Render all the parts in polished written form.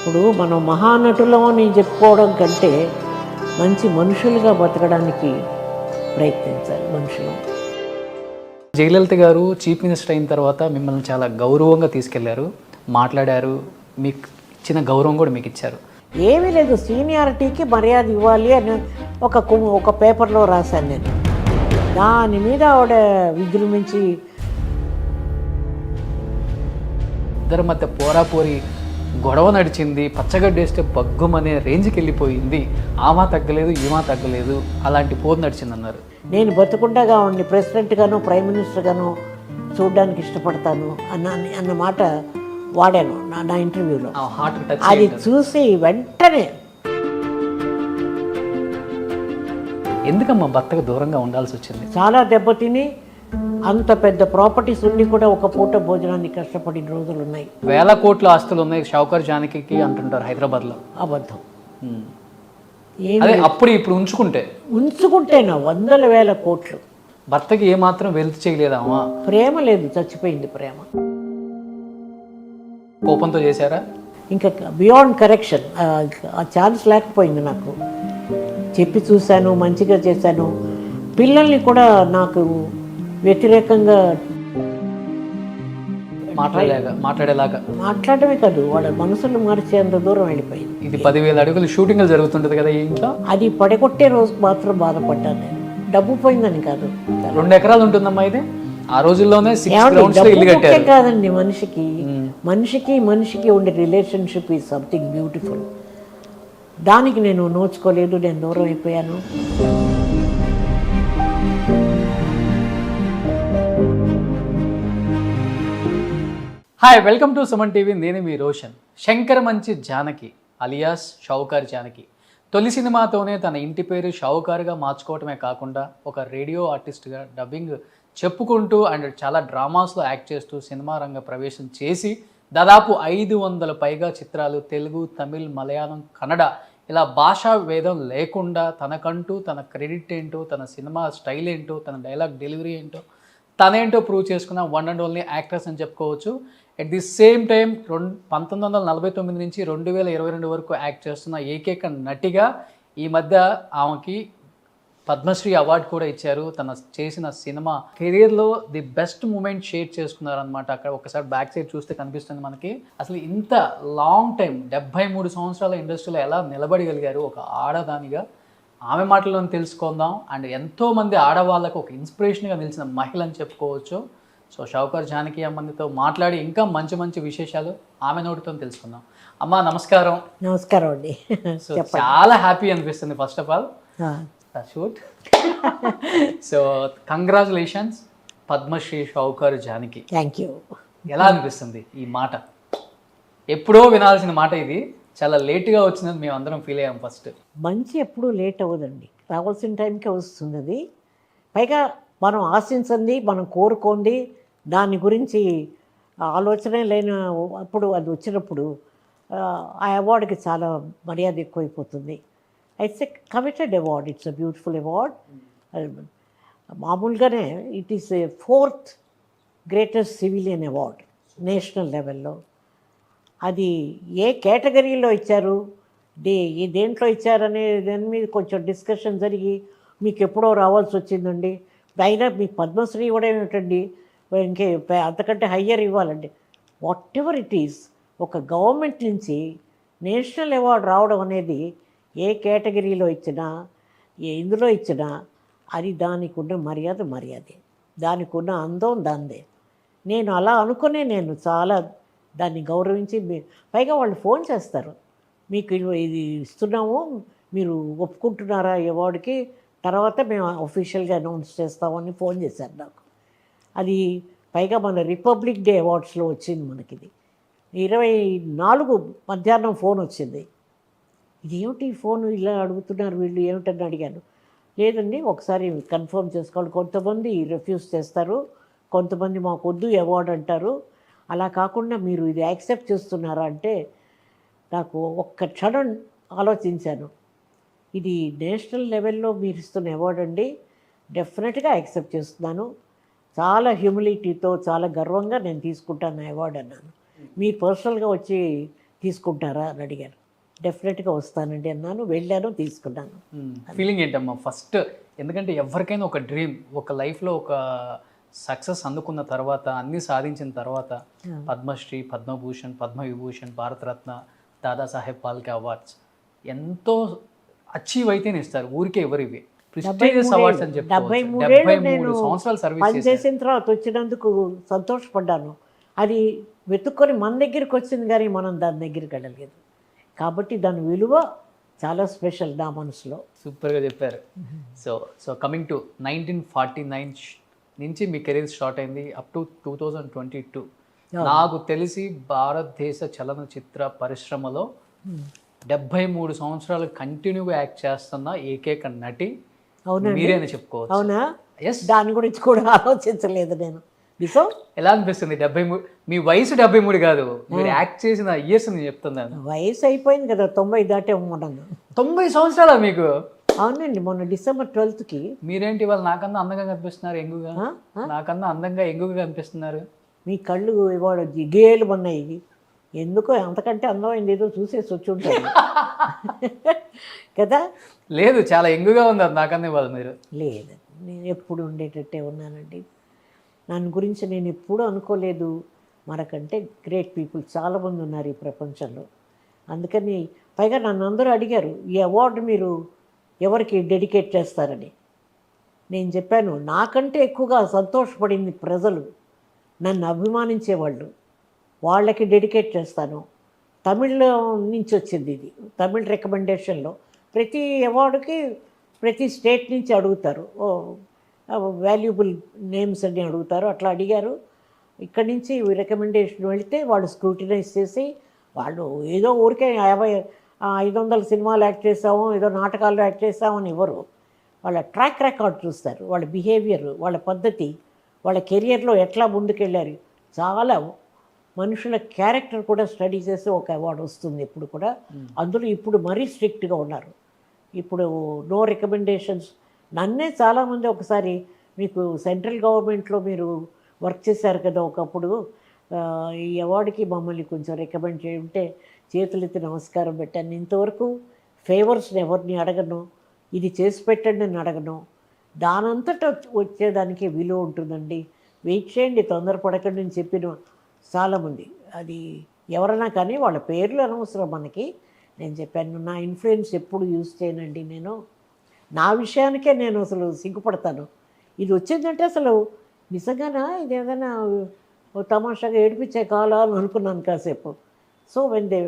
ఇప్పుడు మనం మహానటులం అని చెప్పుకోవడం కంటే మంచి మనుషులుగా బతకడానికి ప్రయత్నించాలి మనుషులు. జయలలిత గారు చీఫ్ మినిస్టర్ అయిన తర్వాత మిమ్మల్ని చాలా గౌరవంగా తీసుకెళ్లారు, మాట్లాడారు, మీకు ఇచ్చిన గౌరవం కూడా మీకు ఇచ్చారు. ఏమీ లేదు, సీనియారిటీకి మర్యాద ఇవ్వాలి అని ఒక పేపర్లో రాశాను నేను. దాని మీద ఆవిడ విజృంభించి ఇద్దరి మధ్య పోరాపోరి గొడవ నడిచింది, పచ్చగడ్డేస్తే బగ్గుమనే రేంజ్కి వెళ్ళిపోయింది. ఆమా తగ్గలేదు, ఈమా తగ్గలేదు, అలాంటి పోరు నడిచిందన్నారు. నేను బతుకుండగా ఉండి ప్రెసిడెంట్గాను ప్రైమ్ మినిస్టర్గాను చూడడానికి ఇష్టపడతాను అన్న మాట వాడాను నా ఇంటర్వ్యూలో. అది చూసి వెంటనే ఎందుకమ్మా భర్తకు దూరంగా ఉండాల్సి వచ్చింది? చాలా దెబ్బతిని అంత పెద్ద ప్రాపర్టీస్ ఉండి కూడా ఒక పూట భోజనానికి కష్టపడిన రోజులు ఉన్నాయి. 1000 కోట్ల ఆస్తులు ఉన్నాయి షౌకర్ జానకి అంటుంటారు హైదరాబాద్లో. అబద్ధం. అదే అప్పుడు ఇప్పుడు ఉంచుకుంటేనా 100,000 కోట్లు. భర్తకి ఏమాత్రం వెల్త్ చేయలేదామా? ప్రేమ లేదు, చచ్చిపోయింది ప్రేమ. కోపంతో చేశారా? ఇంకా బియాండ్ కరెక్షన్. ఆ ఛాన్స్ లేకపోయింది నాకు. చెప్పి చూశాను, మంచిగా చేశాను. పిల్లల్ని కూడా నాకు వ్యతిరేకంగా మాట్లాడమే కాదు, వాళ్ళ మనసును మార్చేంత దూరం వెళ్ళిపోయింది. ఇది 10,000 అడుగులు షూటింగ్ జరుగుతుంటది కదా ఈ ఇంట్లో. అది పడగొట్టే రోజు మాత్రం బాధపడ్డాను నేను. డబ్బు పోయిందని కాదు. 2 ఎకరాలు ఉంటుందమ్మా ఇది. ఆ రోజుల్లోనే కాదండి, మనిషికి ఉండే రిలేషన్షిప్ ఈజ్ సంథింగ్ బ్యూటిఫుల్. దానికి నేను నోచుకోలేదు, నేను దూరం అయిపోయాను. Hi, welcome to Suman TV. నేను మీ రోషన్. శంకర్ మంచి జానకి అలియాస్ షౌకార్ జానకి తొలి సినిమాతోనే తన ఇంటి పేరు షౌకార్గా మార్చుకోవటమే కాకుండా ఒక రేడియో ఆర్టిస్ట్గా డబ్బింగ్ చెప్పుకుంటూ అండ్ చాలా డ్రామాస్లో యాక్ట్ చేస్తూ సినిమా రంగ ప్రవేశం చేసి దాదాపు 500 పైగా చిత్రాలు తెలుగు, తమిళ్, మలయాళం, కన్నడ ఇలా భాషా భేదం లేకుండా తనకంటూ తన క్రెడిట్ ఏంటో, తన సినిమా స్టైల్ ఏంటో, తన డైలాగ్ డెలివరీ ఏంటో, తనేంటో ప్రూవ్ చేసుకున్న వన్ అండ్ ఓన్లీ యాక్ట్రెస్ అని చెప్పుకోవచ్చు. ఎట్ ది సేమ్ టైం 1949 నుంచి 2022 వరకు యాక్ట్ చేస్తున్న ఏకైక నటిగా ఈ మధ్య ఆమెకి పద్మశ్రీ అవార్డు కూడా ఇచ్చారు. తన చేసిన సినిమా కెరీర్లో ది బెస్ట్ మూమెంట్ షేర్ చేసుకున్నారనమాట. అక్కడ ఒకసారి బ్యాక్ సైడ్ చూస్తే కనిపిస్తుంది మనకి. అసలు ఇంత లాంగ్ టైం 73 సంవత్సరాల ఇండస్ట్రీలో ఎలా నిలబడగలిగారు ఒక ఆడదానిగా, ఆమె మాటల్లో తెలుసుకుందాం. అండ్ ఎంతోమంది ఆడవాళ్ళకు ఒక ఇన్స్పిరేషన్గా నిలిచిన మహిళ అని చెప్పుకోవచ్చు. సో షౌకర్ జానకి అమ్మతో మాట్లాడి ఇంకా మంచి మంచి విశేషాలు ఆమె నోటితో తెలుసుకుందాం. అమ్మ నమస్కారం. నమస్కారం అండి. సో చాలా హ్యాపీ అనిపిస్తుంది first of all shoot. So congratulations Padmashri Sowcar Janaki. Thank you. ఎలా అనిపిస్తుంది ఈ మాట? ఎప్పుడో వినాల్సిన మాట ఇది, చాలా లేట్గా వచ్చిందని మేము అందరం ఫీల్ అయ్యాం. ఫస్ట్ మంచి ఎప్పుడూ లేట్ అవ్వదండి, రావాల్సిన టైంకే వస్తుంది. అది పైగా మనం ఆశించింది, మనం కోరుకోండి, దాని గురించి ఆలోచనే లేని అప్పుడు అది వచ్చినప్పుడు ఆ అవార్డుకి చాలా మర్యాద ఎక్కువైపోతుంది. It's a committed award, it's a beautiful award. మామూలుగానే it is a 4th greatest civilian award national లెవెల్లో. అది ఏ కేటగిరీలో ఇచ్చారు, దేంట్లో ఇచ్చారనే దాని మీద కొంచెం డిస్కషన్ జరిగి మీకు ఎప్పుడో రావాల్సి వచ్చిందండి. అయినా మీకు పద్మశ్రీ ఇవ్వడం ఏమిటండి, ఇంకే అంతకంటే హయ్యర్ ఇవ్వాలండి. వాట్ ఎవర్ ఇట్ ఈస్, ఒక గవర్నమెంట్ నుంచి నేషనల్ అవార్డు రావడం అనేది ఏ కేటగిరీలో ఇచ్చినా, ఇందులో ఇచ్చినా అది దానికి ఉన్న మర్యాదే, దానికి ఉన్న అందం దాందే. నేను అలా అనుకునే నేను చాలా దాన్ని గౌరవించి, పైగా వాళ్ళు ఫోన్ చేస్తారు, మీకు ఇది ఇస్తున్నాము, మీరు ఒప్పుకుంటున్నారా ఈ అవార్డుకి, తర్వాత మేము అఫీషియల్గా అనౌన్స్ చేస్తామని ఫోన్ చేశారు నాకు. అది పైగా మన రిపబ్లిక్ డే అవార్డ్స్లో వచ్చింది మనకి. ఇది 24 మధ్యాహ్నం ఫోన్ వచ్చింది. ఇదేమిటి ఫోన్ ఇలా అడుగుతున్నారు వీళ్ళు ఏమిటని అడిగాను. లేదండి ఒకసారి కన్ఫర్మ్ చేసుకోవాలి, కొంతమంది రిఫ్యూజ్ చేస్తారు, కొంతమంది మాకు వద్దు అవార్డు అంటారు, అలా కాకుండా మీరు ఇది యాక్సెప్ట్ చేస్తున్నారా అంటే నాకు ఒక్క క్షణం ఆలోచించాను. ఇది నేషనల్ లెవెల్లో మీరు ఇస్తున్న అవార్డు అండి, డెఫినెట్గా యాక్సెప్ట్ చేస్తున్నాను, చాలా హ్యూమిలిటీతో చాలా గర్వంగా నేను తీసుకుంటాను అవార్డు అన్నాను. మీరు పర్సనల్గా వచ్చి తీసుకుంటారా అని అడిగారు. డెఫినెట్గా వస్తానండి అన్నాను, వెళ్ళాను, తీసుకున్నాను. ఫీలింగ్ ఏంటమ్మా ఫస్ట్? ఎందుకంటే ఎవరికైనా ఒక డ్రీమ్, ఒక లైఫ్లో ఒక సక్సెస్ అందుకున్న తర్వాత, అన్నీ సాధించిన తర్వాత పద్మశ్రీ, పద్మభూషణ్, పద్మవిభూషణ్, భారతరత్న, దాదాసాహెబ్ ఫాల్కే అవార్డ్స్ ఎంతో అచీవ్ అయితేనే ఇస్తారు, ఊరికే ఎవరు ఇవి ప్రెస్టీజియస్ అవార్డ్స్ అని చెప్పి. 73 నేను 73 సంవత్సరాలు సర్వీస్ పని చేసిన తర్వాత వచ్చినందుకు సంతోషపడ్డాను. అది వెతుక్కొని మన దగ్గరికి వచ్చింది కానీ మనం దాని దగ్గరికి వెళ్ళలేదు. కాబట్టి దాని విలువ చాలా స్పెషల్ నా మనసులో. సూపర్గా చెప్పారు. సో కమింగ్ టు 1949 నుంచి మీ కెరీర్ స్టార్ట్ అయింది అప్ టు 2022. నాకు తెలిసి భారతదేశ చలనచిత్ర పరిశ్రమలో 73 సంవత్సరాలు కంటిన్యూగా యాక్ట్ చేస్తున్న ఏకైక నటి మీరే అని చెప్పుకోవచ్చు. అవునా? ఎస్. దాని గురించి కూడా ఆలోచించలేదు నేను. నిజం. ఎలా అనిపిస్తుంది? 73, మీ వయసు 73 కాదు, మీరు యాక్ట్ చేసిన ఇయర్స్ నేను చెప్తున్నాను. వయసు అయిపోయింది కదా, 90 దాటే మనం. 90 సంవత్సరాలా మీకు? అవునండి, మొన్న December 12th మీరేంటి వాళ్ళు నాకన్నా అందంగా కనిపిస్తున్నారు, ఎంగుగా. నాకన్నా అందంగా ఎంగుగా కనిపిస్తున్నారు. మీ కళ్ళు ఇవాళ గేలు ఉన్నాయి. ఎందుకో అంతకంటే అందమైంది ఏదో చూసేసి వచ్చి ఉంటారు కదా. లేదు, చాలా ఎంగుగా ఉంది అది నాకన్నా ఇవ్వాలి మీరు. లేదు, నేను ఎప్పుడు ఉండేటట్టే ఉన్నానండి. నన్ను గురించి నేను ఎప్పుడూ అనుకోలేదు. మనకంటే గ్రేట్ పీపుల్ చాలామంది ఉన్నారు ఈ ప్రపంచంలో. అందుకని పైగా నన్ను అందరూ అడిగారు, ఈ అవార్డు మీరు ఎవరికి డెడికేట్ చేస్తారని. నేను చెప్పాను, నాకంటే ఎక్కువగా సంతోషపడింది ప్రజలు, నన్ను అభిమానించేవాళ్ళు, వాళ్ళకి డెడికేట్ చేస్తాను. తమిళ్లో నుంచి వచ్చింది ఇది, తమిళ్ రికమెండేషన్లో. ప్రతి అవార్డుకి ప్రతి స్టేట్ నుంచి అడుగుతారు, వాల్యుబుల్ నేమ్స్ అన్ని అడుగుతారు. అట్లా అడిగారు. ఇక్కడి నుంచి రికమెండేషన్ వెళితే వాళ్ళు స్క్రూటినైజ్ చేసి, వాళ్ళు ఏదో ఊరికే 500 సినిమాలు యాక్ట్ చేసాము, ఏదో నాటకాల్లో యాక్ట్ చేసామని ఇవ్వరు. వాళ్ళ ట్రాక్ రికార్డ్ చూస్తారు, వాళ్ళ బిహేవియర్, వాళ్ళ పద్ధతి, వాళ్ళ కెరియర్లో ఎట్లా ముందుకెళ్ళారు. చాలా మనుషుల క్యారెక్టర్ కూడా స్టడీ చేసి ఒక అవార్డు వస్తుంది ఇప్పుడు కూడా. అందులో ఇప్పుడు మరీ స్ట్రిక్ట్గా ఉన్నారు. ఇప్పుడు నో రికమెండేషన్స్. నన్నే చాలామంది ఒకసారి, మీకు సెంట్రల్ గవర్నమెంట్లో మీరు వర్క్ చేశారు కదా ఒకప్పుడు, ఈ అవార్డుకి మమ్మల్ని కొంచెం రికమెండ్ చేయంటే చేతులెత్తి నమస్కారం పెట్టాను. ఇంతవరకు ఫేవర్స్ని ఎవరిని అడగను, ఇది చేసి పెట్టండి అని అడగను. దానంతటా వచ్చేదానికి విలువ ఉంటుందండి. వెయిట్ చేయండి, తొందరపడకండి అని చెప్పిన చాలామంది. అది ఎవరైనా కానీ వాళ్ళ పేర్లు అనవసరం మనకి. నేను చెప్పాను, నా ఇన్ఫ్లుయెన్స్ ఎప్పుడు యూజ్ చేయనండి. నేను నా విషయానికే నేను అసలు సిగ్గుపడతాను. ఇది వచ్చిందంటే అసలు నిజంగానా ఇది ఏదైనా తమాషాగా ఏడిపించే కాలా అని అనుకున్నాను కాసేపు. So when they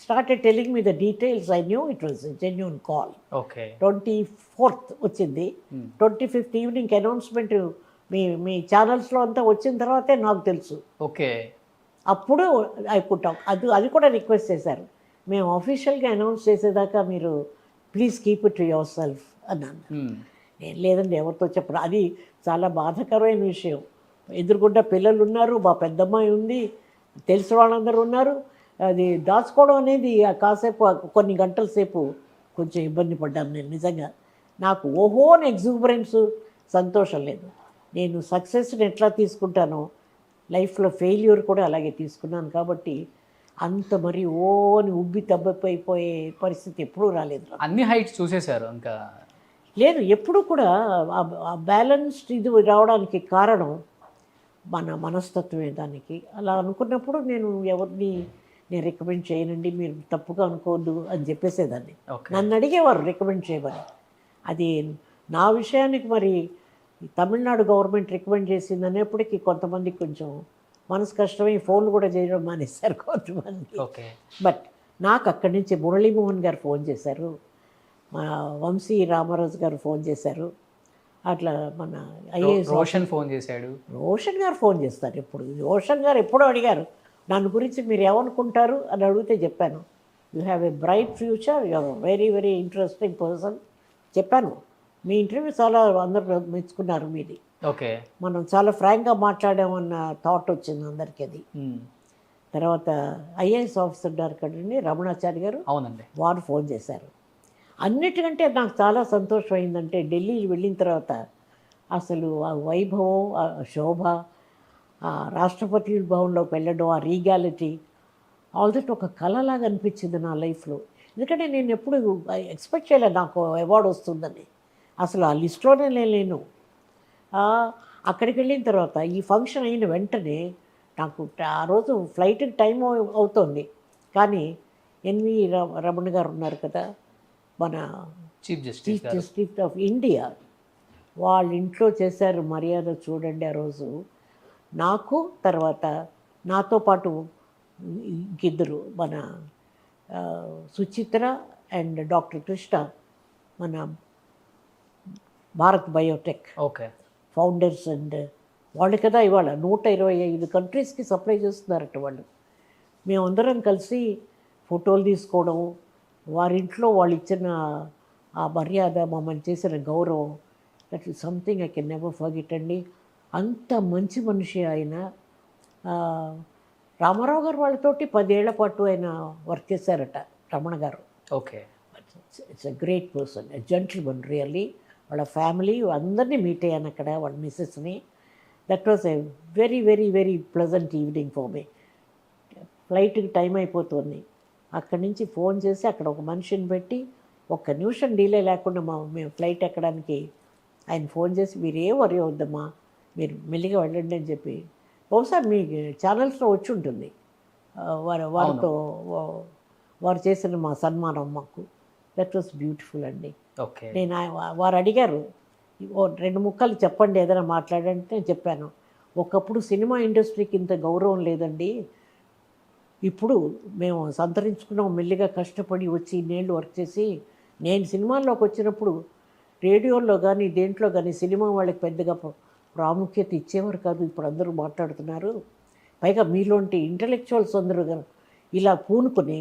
started telling me the details, I knew it was genuine call. Okay. 24th వచ్చింది. 25th ఈవినింగ్ అనౌన్స్మెంట్ మీ ఛానల్స్లో అంతా వచ్చిన తర్వాతే నాకు తెలుసు. ఓకే. అప్పుడు ఐ పుట్ అది కూడా రిక్వెస్ట్ చేశారు, మేము ఆఫీషియల్గా అనౌన్స్ చేసేదాకా మీరు please keep it to your self అన్నాను. నేను లేదండి ఎవరితో చెప్పడం, అది చాలా బాధాకరమైన విషయం. ఎదురుగుండా పిల్లలు ఉన్నారు, మా పెద్దమ్మాయి ఉంది, తెలిసిన వాళ్ళందరూ ఉన్నారు. అది దాచుకోవడం అనేది కాసేపు కొన్ని గంటల సేపు కొంచెం ఇబ్బంది పడ్డాను నేను. నిజంగా నాకు ఓహోని ఎగ్జూబరెన్స్ సంతోషం లేదు. నేను సక్సెస్ని ఎట్లా తీసుకుంటానో లైఫ్లో ఫెయిల్యూర్ కూడా అలాగే తీసుకున్నాను. కాబట్టి అంత మరి ఓని ఉబ్బి తబ్బైపోయే పరిస్థితి ఎప్పుడూ రాలేదు. అన్ని హైట్స్ చూసేశారు ఇంకా? లేదు, ఎప్పుడు కూడా ఆ బ్యాలెన్స్డ్ ఇది రావడానికి కారణం మన మనస్తత్వమే దానికి. అలా అనుకున్నప్పుడు నేను ఎవరిని రికమెండ్ చేయనండి, మీరు తప్పుగా అనుకోవద్దు అని చెప్పేసేదాన్ని. నన్ను అడిగేవారు రికమెండ్ చేయమని. అది నా విషయానికి మరి తమిళనాడు గవర్నమెంట్ రికమెండ్ చేసింది అనేప్పటికీ కొంతమందికి కొంచెం మనసు కష్టమై ఫోన్లు కూడా చేయడం మానేశారు కొంతమంది. బట్ నాకు అక్కడి నుంచి మురళీమోహన్ గారు ఫోన్ చేశారు, మా వంశీ రామరాజు గారు ఫోన్ చేశారు. అట్లా మన ఐఏఎస్ రోషన్ ఫోన్ చేశాడు. రోషన్ గారు ఫోన్ చేస్తారు ఎప్పుడు. రోషన్ గారు ఎప్పుడో అడిగారు నన్ను గురించి, మీరు ఏమనుకుంటారు అని అడిగితే చెప్పాను, you have a bright future, you are very very interesting person చెప్పాను. మీ ఇంటర్వ్యూ చాలా అందరూ మెచ్చుకున్నారు మీది. ఓకే. మనం చాలా ఫ్రాంక్గా మాట్లాడామన్న థాట్ వచ్చింది అందరికీ. అది తర్వాత ఐఏఎస్ ఆఫీసర్ ఉన్నారు కదండి రమణాచారి గారు, అవునండి, వారు ఫోన్ చేశారు. అన్నిటికంటే నాకు చాలా సంతోషం అయిందంటే ఢిల్లీ వెళ్ళిన తర్వాత అసలు ఆ వైభవం, ఆ శోభ, ఆ రాష్ట్రపతి భవన్లోకి వెళ్ళడం, ఆ రీగాలిటీ, ఆల్ దట్ ఒక కళలాగా అనిపించింది నా లైఫ్లో. ఎందుకంటే నేను ఎప్పుడు ఎక్స్పెక్ట్ చేయలేదు నాకు అవార్డు వస్తుందని. అసలు ఆ లిస్ట్లోనే లేను. అక్కడికి వెళ్ళిన తర్వాత ఈ ఫంక్షన్ అయిన వెంటనే నాకు ఆ రోజు ఫ్లైట్కి టైం అవుతోంది. కానీ రమణ గారు ఉన్నారు కదా, మన chief justice chief justice of India, వాళ్ళ ఇంట్లో చేశారు మర్యాద చూడండి. ఆ రోజు నాకు తర్వాత నాతో పాటు ఇంకిద్దరు మన సుచిత్ర అండ్ డాక్టర్ కృష్ణ, మన Bharat Biotech okay founders, and వాళ్ళు కదా ఇవాళ 125 కంట్రీస్కి సప్లై చేస్తున్నారట వాళ్ళు. మేమందరం కలిసి ఫోటోలు తీసుకోవడం, వారింట్లో వాళ్ళు ఇచ్చిన ఆ మర్యాద, మమ్మల్ని చేసిన గౌరవం, that is something I can never forget అండి. అంత మంచి మనిషి ఆయన. రామారావు గారు వాళ్ళతోటి 10 ఏళ్ల పాటు ఆయన వర్క్ చేశారట Ramana garu. Okay it's a great person, a gentleman really. వాళ్ళ ఫ్యామిలీ అందరినీ మీట్ అయ్యాను అక్కడ, వాళ్ళ మిస్సెస్ని. That was a very very very pleasant evening for me. ఫ్లైట్కి టైం అయిపోతుంది. అక్కడి నుంచి ఫోన్ చేసి అక్కడ ఒక మనిషిని పెట్టి ఒక్క నిమిషం డీలే లేకుండా మేము ఫ్లైట్ ఎక్కడానికి ఆయన ఫోన్ చేసి, మీరు ఏ వరి వద్దమ్మా, మీరు మెల్లిగా వెళ్ళండి అని చెప్పి, బహుశా మీ ఛానల్స్లో వచ్చి ఉంటుంది వారితో వారు చేసిన మా సన్మానం మాకు. దట్ వాస్ బ్యూటిఫుల్ అండి. ఓకే నేను వారు అడిగారు, ఓ 2 ముక్కలు చెప్పండి ఏదైనా మాట్లాడంటే నేను చెప్పాను, ఒకప్పుడు సినిమా ఇండస్ట్రీకి ఇంత గౌరవం లేదండి, ఇప్పుడు మేము సంతరించుకున్నాం మెల్లిగా కష్టపడి వచ్చి ఇన్నేళ్ళు వర్క్ చేసి. నేను సినిమాల్లోకి వచ్చినప్పుడు రేడియోలో కానీ దేంట్లో కానీ సినిమా వాళ్ళకి పెద్దగా ప్రాముఖ్యత ఇచ్చేవారు కాదు, ఇప్పుడు అందరూ మాట్లాడుతున్నారు. పైగా మీలోంటి ఇంటలెక్చువల్స్ అందరూ ఇలా పూనుకొని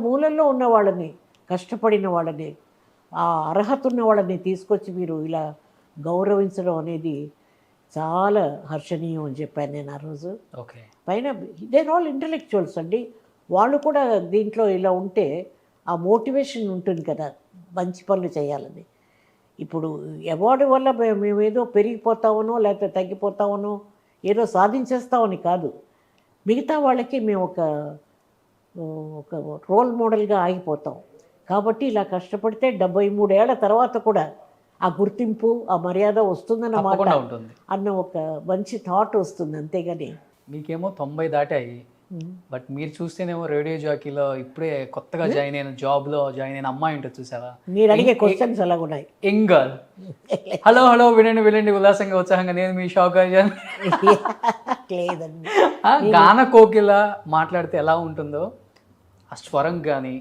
మూలల్లో ఉన్న వాళ్ళని, కష్టపడిన వాళ్ళని, ఆ అర్హత ఉన్న వాళ్ళని తీసుకొచ్చి మీరు ఇలా గౌరవించడం అనేది చాలా హర్షణీయం అని చెప్పాను నేను ఆ రోజు. ఓకే పైన దేర్ ఆల్ ఇంటలెక్చువల్స్ అండి, వాళ్ళు కూడా దీంట్లో ఇలా ఉంటే ఆ మోటివేషన్ ఉంటుంది కదా మంచి పనులు చేయాలని. ఇప్పుడు అవార్డు వల్ల మేమేదో పెరిగిపోతామనో లేకపోతే తగ్గిపోతామనో ఏదో సాధించేస్తామని కాదు, మిగతా వాళ్ళకి మేము ఒక రోల్ మోడల్గా ఆగిపోతాం. కాబట్టి ఇలా కష్టపడితే 73 ఏళ్ల తర్వాత కూడా ఆ గుర్తింపు, ఆ మర్యాద వస్తుందన్నమాట ఉంటుంది అన్న ఒక మంచి థాట్ వస్తుంది. అంతేగాని మీకేమో 90 దాటాయి, బట్ మీరు చూస్తేనేమో రేడియో జాకీలో ఇప్పుడే కొత్తగా జాయిన్ అయిన జాబ్లో జాయిన్ అయిన అమ్మాయి ఉంటుంది చూసావా, మీరు అడిగే క్వశ్చన్స్ అలా ఉన్నాయి. Young girl. హలో హలో వినండి ఉల్లాసంగా ఉత్సాహంగా నేను మీ షావుకార్ జానకి. లేదండి, గాన కోకిల మాట్లాడితే ఎలా ఉంటుందో ఆ స్వరం కానీ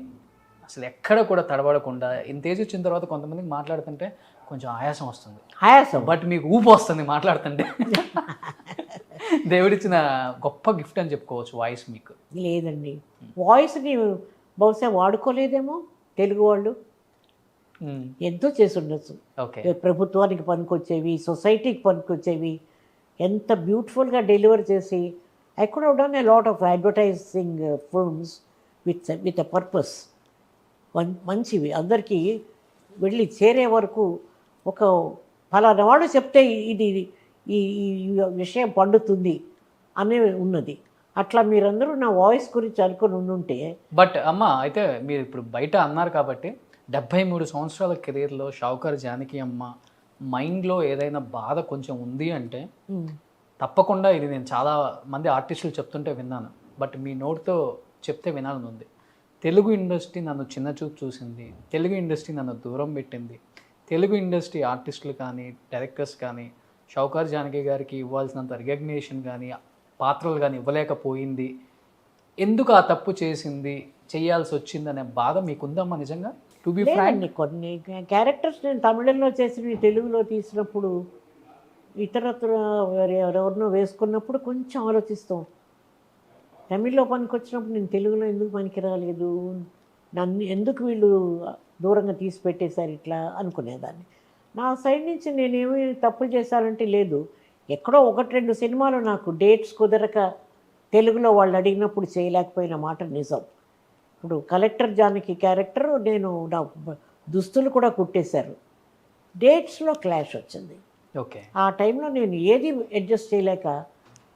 అసలు ఎక్కడ కూడా తడబడకుండా, ఇంత ఏజ్ వచ్చిన తర్వాత కొంతమందికి మాట్లాడుతుంటే కొంచెం ఆయాసం వస్తుంది, బట్ మీకు ఊపు వస్తుంది మాట్లాడుతుంటే. దేవుడిచ్చిన గొప్ప గిఫ్ట్ అని చెప్పుకోవచ్చు వాయిస్ మీకు. లేదండి, వాయిస్ని బహుశా వాడుకోలేదేమో తెలుగు వాళ్ళు, ఎంతో చేసి ఉండొచ్చు. ఓకే ప్రభుత్వానికి పనికొచ్చేవి, సొసైటీకి పనికొచ్చేవి, ఎంత బ్యూటిఫుల్గా డెలివర్ చేసి. I could have done a lot of advertising films with a purpose. మంచివి అందరికీ వెళ్ళి చేరే వరకు ఒక ఫలానా వాడు చెప్తే ఇది ఈ విషయం పండుతుంది అనే ఉన్నది. అట్లా మీరందరూ నా వాయిస్ గురించి అనుకుని ఉండుంటే. బట్ అమ్మ అయితే మీరు ఇప్పుడు బయట అన్నారు కాబట్టి 73 సంవత్సరాల కెరీర్లో షావుకార్ జానకి అమ్మ మైండ్లో ఏదైనా బాధ కొంచెం ఉంది అంటే తప్పకుండా ఇది నేను చాలా మంది ఆర్టిస్టులు చెప్తుంటే విన్నాను, బట్ మీ నోటితో చెప్తే వినాలని ఉంది. తెలుగు ఇండస్ట్రీ నన్ను చిన్న చూపు చూసింది, తెలుగు ఇండస్ట్రీ నన్ను దూరం పెట్టింది, తెలుగు ఇండస్ట్రీ ఆర్టిస్టులు కానీ డైరెక్టర్స్ కానీ షావుకార్ జానకి గారికి ఇవ్వాల్సినంత రికగ్నిషన్ కానీ పాత్రలు కానీ ఇవ్వలేకపోయింది, ఎందుకు ఆ తప్పు చేసింది, చేయాల్సి వచ్చింది అనే బాధ మీకుందమ్మా నిజంగా? టు బి ఫ్రాంక్, కొన్ని క్యారెక్టర్స్ నేను తమిళంలో చేసి తెలుగులో తీసినప్పుడు ఇతరత్ర ఎవరినో వేసుకున్నప్పుడు కొంచెం ఆలోచిస్తాం. తమిళ్లో పనికి వచ్చినప్పుడు నేను తెలుగులో ఎందుకు పనికి రాలేదు, నన్ను ఎందుకు వీళ్ళు దూరంగా తీసి పెట్టేశారు ఇట్లా అనుకునేదాన్ని. నా సైడ్ నుంచి నేనేమి తప్పులు చేశానంటే లేదు, ఎక్కడో 1-2 సినిమాలు నాకు డేట్స్ కుదరక తెలుగులో వాళ్ళు అడిగినప్పుడు చేయలేకపోయిన మాట నిజం. ఇప్పుడు కలెక్టర్ జానకి క్యారెక్టర్ నేను నా దుస్తులు కూడా కుట్టేశారు, డేట్స్లో క్లాష్ వచ్చింది. ఓకే ఆ టైంలో నేను ఏది అడ్జస్ట్ చేయలేక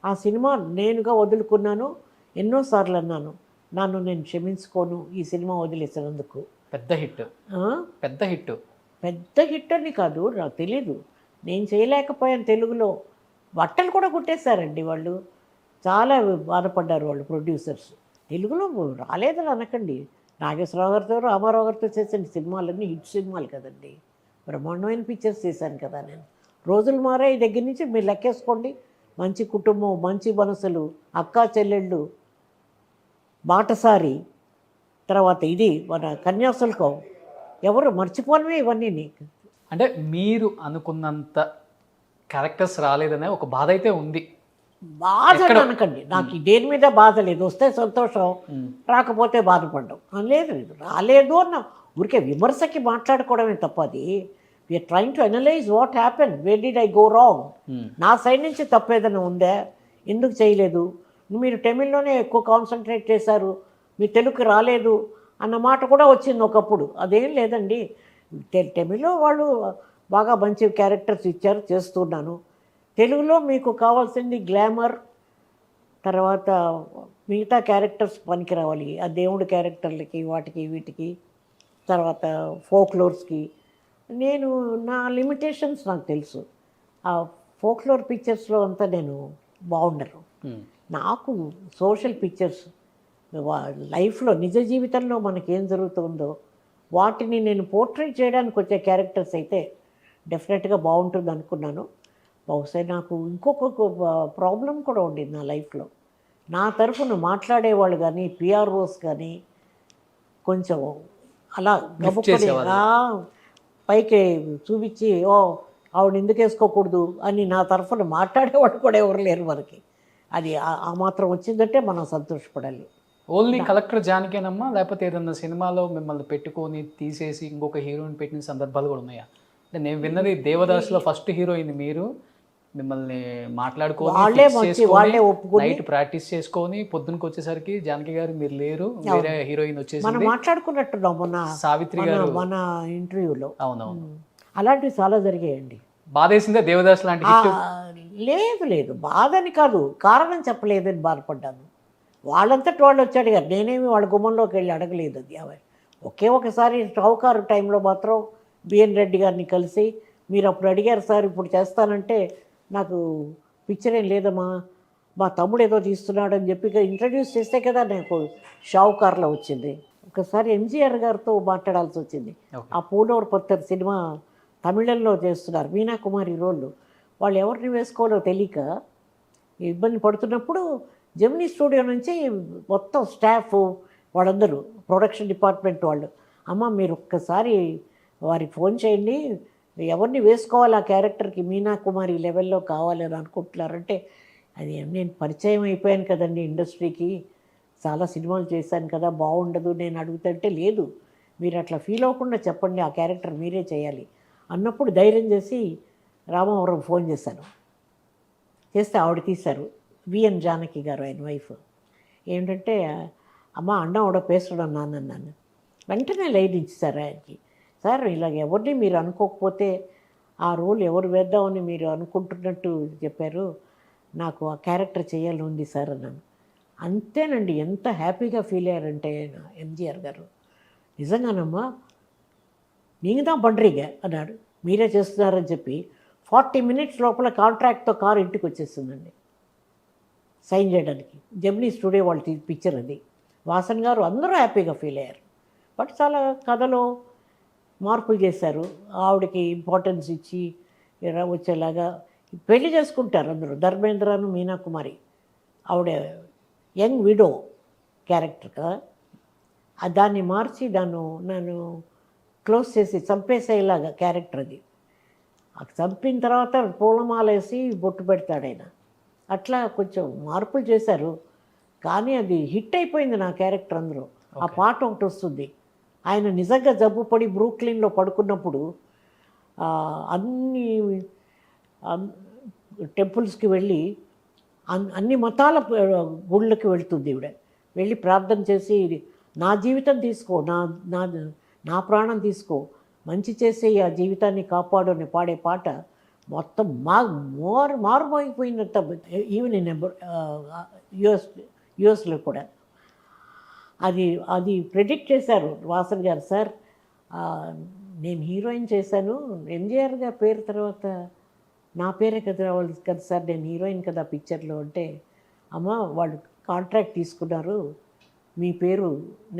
ఆ సినిమా నేనుగా వదులుకున్నాను. ఎన్నోసార్లు అన్నాను, నన్ను నేను క్షమించుకోను ఈ సినిమా వదిలేసినందుకు. పెద్ద హిట్, ఆ? పెద్ద హిట్. పెద్ద హిట్ అని కాదు, నాకు తెలీదు, నేను చేయలేకపోయాను తెలుగులో. బట్టలు కూడా కుట్టేశారండి వాళ్ళు, చాలా బాధపడ్డారు వాళ్ళు ప్రొడ్యూసర్స్. తెలుగులో రాలేదని అనకండి, నాగేశ్వరరావు గారితో రామారావు గారితో చేసిన సినిమాలన్నీ హిట్ సినిమాలు కదండి, బ్రహ్మాండమైన పిక్చర్స్ చేశాను కదా నేను. రోజులు మారాయి దగ్గర నుంచి మీరు లెక్కేసుకోండి. మంచి కుటుంబం, మంచి మనసులు, అక్కా చెల్లెళ్ళు, బాటసారి, తర్వాత ఇది మన కన్యాశుల్కం, ఎవరు మర్చిపోనివే ఇవన్నీ నీకు. అంటే మీరు అనుకున్నంత క్యారెక్టర్స్ రాలేదనే ఒక బాధ అయితే ఉంది. బాధ అనకండి, నాకు దేని మీద బాధ లేదు, వస్తే సంతోషం, రాకపోతే బాధపడ్డాం. లేదు లేదు, రాలేదు అన్న ఊరికే విమర్శకి మాట్లాడుకోవడమే తప్ప, అది we are trying to analyse what happen, where did I go wrong, నా సైడ్ నుంచి తప్పు ఏదైనా ఉందా, ఎందుకు చేయలేదు, మీరు తమిళ్లోనే ఎక్కువ కాన్సన్ట్రేట్ చేశారు, మీ తెలుగుకి రాలేదు అన్న మాట కూడా వచ్చింది ఒకప్పుడు. అదేం లేదండి, తమిళ్లో వాళ్ళు బాగా మంచి క్యారెక్టర్స్ ఇచ్చారు, చేస్తున్నాను. తెలుగులో మీకు కావాల్సింది గ్లామర్, తర్వాత మిగతా క్యారెక్టర్స్ పనికి రావాలి, ఆ దేవుడి క్యారెక్టర్లకి వాటికి వీటికి, తర్వాత ఫోక్లోర్స్కి. నేను నా లిమిటేషన్స్ నాకు తెలుసు, ఆ ఫోక్లోర్ పిక్చర్స్లో అంతా నేను బాగుండను. నాకు సోషల్ పిక్చర్స్, లైఫ్లో నిజ జీవితంలో మనకేం జరుగుతుందో వాటిని నేను పోర్ట్రేట్ చేయడానికి వచ్చే క్యారెక్టర్స్ అయితే డెఫినెట్గా బాగుంటుంది అనుకున్నాను. బహుశా నాకు ఇంకొక ప్రాబ్లం కూడా ఉండేది నా లైఫ్లో, నా తరఫున మాట్లాడేవాళ్ళు కానీ పిఆర్ఓస్ కానీ కొంచెం అలా గబుకొని పైకి చూపించి, ఓ ఆవిడ ఎందుకు వేసుకోకూడదు అని నా తరఫున మాట్లాడేవాడు కూడా ఎవరు లేరు మనకి. అది ఆ మాత్రం వచ్చిందంటే మనం సంతోషపడాలి. ఓన్లీ కలెక్టర్ జానకేనమ్మా, లేకపోతే ఏదన్నా సినిమాలో మిమ్మల్ని పెట్టుకొని తీసేసి ఇంకొక హీరోయిన్ పెట్టిన సందర్భాలు కూడా ఉన్నాయా? అంటే నేను విన్నది దేవదాసులో ఫస్ట్ హీరోయిన్ మీరు, మిమ్మల్ని మాట్లాడుకొని వాళ్ళే ఒప్పుకొని నైట్ ప్రాక్టీస్ చేసుకొని పొద్దునకి వచ్చేసరికి జానకి గారు మీరు లేరు, వేరే హీరోయిన్ వచ్చేసి మనం మాట్లాడుకున్నట్టున్నాం మొన్న సావిత్రి గారు మన ఇంటర్వ్యూలో. అవునవును, అలాంటివి చాలా జరిగాయండి. బాధేసిందే దేవదాస్ లాంటి హిట్? లేదు లేదు, బాధని కాదు, కారణం చెప్పలేదని బాధపడ్డాను. వాళ్ళంతటి వాళ్ళు వచ్చి అడిగారు, నేనేమి వాళ్ళ గుమ్మంలోకి వెళ్ళి అడగలేదు. అది ఒకే ఒకసారి షావుకారు టైంలో మాత్రం బిఎన్ రెడ్డి గారిని కలిసి, మీరు అప్పుడు అడిగారు సార్ ఇప్పుడు చేస్తానంటే, నాకు పిక్చర్ ఏం లేదమ్మా, మా తమ్ముడు ఏదో తీస్తున్నాడు అని చెప్పి ఇంట్రడ్యూస్ చేస్తే కదా నాకు షావుకారులో వచ్చింది. ఒకసారి ఎంజీఆర్ గారితో మాట్లాడాల్సి వచ్చింది. ఆ పూలవర్ పత్తర్ సినిమా తమిళంలో చేస్తున్నారు, మీనా కుమారి రోళ్ళు, వాళ్ళు ఎవరిని వేసుకోవాలో తెలియక ఇబ్బంది పడుతున్నప్పుడు జెమినీ స్టూడియో నుంచి మొత్తం స్టాఫ్ వాళ్ళందరూ ప్రొడక్షన్ డిపార్ట్మెంట్ వాళ్ళు, అమ్మ మీరు ఒక్కసారి వారికి ఫోన్ చేయండి, ఎవరిని వేసుకోవాలి ఆ క్యారెక్టర్కి, మీనా కుమారి లెవెల్లో కావాలని అనుకుంటున్నారంటే, అది నేను పరిచయం అయిపోయాను కదండి ఇండస్ట్రీకి, చాలా సినిమాలు చేశాను కదా, బాగుండదు నేను అడుగుతుంటే, లేదు మీరు అట్లా ఫీల్ అవ్వకుండా చెప్పండి, ఆ క్యారెక్టర్ మీరే చేయాలి అన్నప్పుడు ధైర్యం చేసి రామవరం ఫోన్ చేశాను. చేస్తే ఆవిడ తీశారు, విఎన్ జానకి గారు ఆయన వైఫ్. ఏంటంటే, అమ్మ అన్నం ఆవిడ పేసడం నాన్నన్నాను, వెంటనే లైన్ ఇచ్చేసారు ఆయనకి. సార్ ఇలాగ ఎవరిని మీరు అనుకోకపోతే ఆ రోల్ ఎవరు వేద్దామని మీరు అనుకుంటున్నట్టు చెప్పారు, నాకు ఆ క్యారెక్టర్ చేయాలని ఉంది సార్ అన్నాను. అంతేనండి, ఎంత హ్యాపీగా ఫీల్ అయ్యారంటే ఎంజీఆర్ గారు, నిజంగానమ్మా నీకు దా బండ్రిగా అన్నాడు, మీరే చేస్తున్నారని చెప్పి 40 మినిట్స్ లోపల కాంట్రాక్ట్తో కారు ఇంటికి వచ్చేస్తుందండి సైన్ చేయడానికి. జెమినీ స్టూడియో వాళ్ళు పిక్చర్ అది. వాసన్ గారు అందరూ హ్యాపీగా ఫీల్ అయ్యారు. బట్ చాలా కథలో మార్పులు చేశారు, ఆవిడకి ఇంపార్టెన్స్ ఇచ్చి వచ్చేలాగా పెళ్లి చేసుకుంటారు అందరూ. ధర్మేంద్రను మీనా కుమారి, ఆవిడ యంగ్ విడో క్యారెక్టర్ కదా, దాన్ని మార్చి నన్ను క్లోజ్ చేసి చంపేసేలాగా క్యారెక్టర్ అది. చంపిన తర్వాత పూలమాల వేసి బొట్టు పెడతాడు ఆయన. అట్లా కొంచెం మార్పులు చేశారు, కానీ అది హిట్ అయిపోయింది నా క్యారెక్టర్. అందులో ఆ పాట ఒకటి వస్తుంది, ఆయన నిజంగా జబ్బు పడి బ్రూక్లిన్లో పడుకున్నప్పుడు అన్ని టెంపుల్స్కి వెళ్ళి అన్ని మతాల గుళ్ళకి వెళ్తుంది ఈవిడ. వెళ్ళి ప్రార్థన చేసి, నా జీవితం తీసుకో, నా ప్రాణం తీసుకో, మంచి చేసే ఆ జీవితాన్ని కాపాడు అని పాడే పాట మొత్తం మారుమోగిపోయినంత. ఈవెన్ యుఎస్లో కూడా అది అది ప్రెడిక్ట్ చేశారు వాసన్ గారు. సార్ ఆ, నేను హీరోయిన్ చేశాను, ఎంజీఆర్ గారి పేరు తర్వాత నా పేరే కదా రావాలి కదా సార్, నేను హీరోయిన్ కదా పిక్చర్లో అంటే, అమ్మ వాళ్ళు కాంట్రాక్ట్ తీసుకున్నారు, మీ పేరు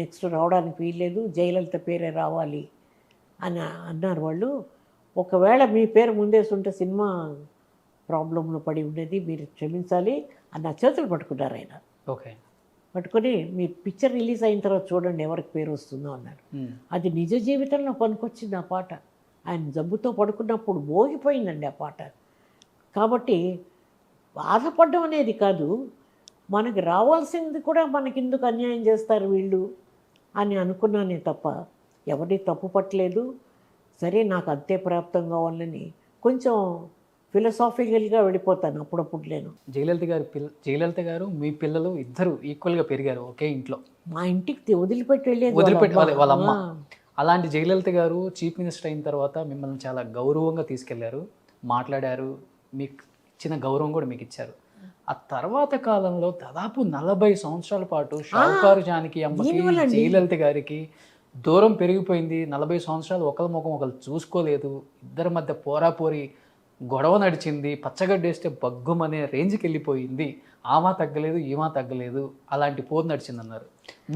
నెక్స్ట్ రావడానికి వీల్లేదు, జయలలిత పేరే రావాలి అని అన్నారు వాళ్ళు. ఒకవేళ మీ పేరు ముందేస్తుంటే సినిమా ప్రాబ్లంలో పడి ఉండేది, మీరు క్షమించాలి అని నా చేతులు పట్టుకున్నారు ఆయన. ఓకే. పట్టుకొని మీరు పిక్చర్ రిలీజ్ అయిన తర్వాత చూడండి ఎవరికి పేరు వస్తుందో అన్నారు. అది నిజ జీవితంలో పనికొచ్చింది ఆ పాట. ఆయన జబ్బుతో పడుకున్నప్పుడు మోగిపోయిందండి ఆ పాట. కాబట్టి బాధపడడం అనేది కాదు, మనకి రావాల్సింది కూడా మనకి ఎందుకు అన్యాయం చేస్తారు వీళ్ళు అని అనుకున్నానే తప్ప ఎవరిని తప్పు పట్టలేదు. సరే నాకు అంతే ప్రాప్తం కావాలని కొంచెం ఫిలసాఫికల్గా వెళ్ళిపోతాను అప్పుడప్పుడు నేను. జయలలిత గారు మీ పిల్లలు ఇద్దరు ఈక్వల్గా పెరిగారు ఒకే ఇంట్లో. మా ఇంటికి వదిలిపెట్టి వెళ్ళేది వాళ్ళ అమ్మ. అలాంటి జయలలిత గారు చీఫ్ మినిస్టర్ అయిన తర్వాత మిమ్మల్ని చాలా గౌరవంగా తీసుకెళ్లారు, మాట్లాడారు, మీకు ఇచ్చిన గౌరవం కూడా మీకు ఇచ్చారు. ఆ తర్వాత కాలంలో దాదాపు 40 సంవత్సరాల పాటు షావుకారు జానకి అమ్మకి జయలలిత గారికి దూరం పెరిగిపోయింది. 40 సంవత్సరాలు ఒకరి ముఖం ఒకరు చూసుకోలేదు, ఇద్దరి మధ్య పోరాపోరి గొడవ నడిచింది, పచ్చగడ్డేస్తే బగ్గుమనే రేంజ్కి వెళ్ళిపోయింది. ఆమా తగ్గలేదు ఈమా తగ్గలేదు, అలాంటి పోరు నడిచింది అన్నారు.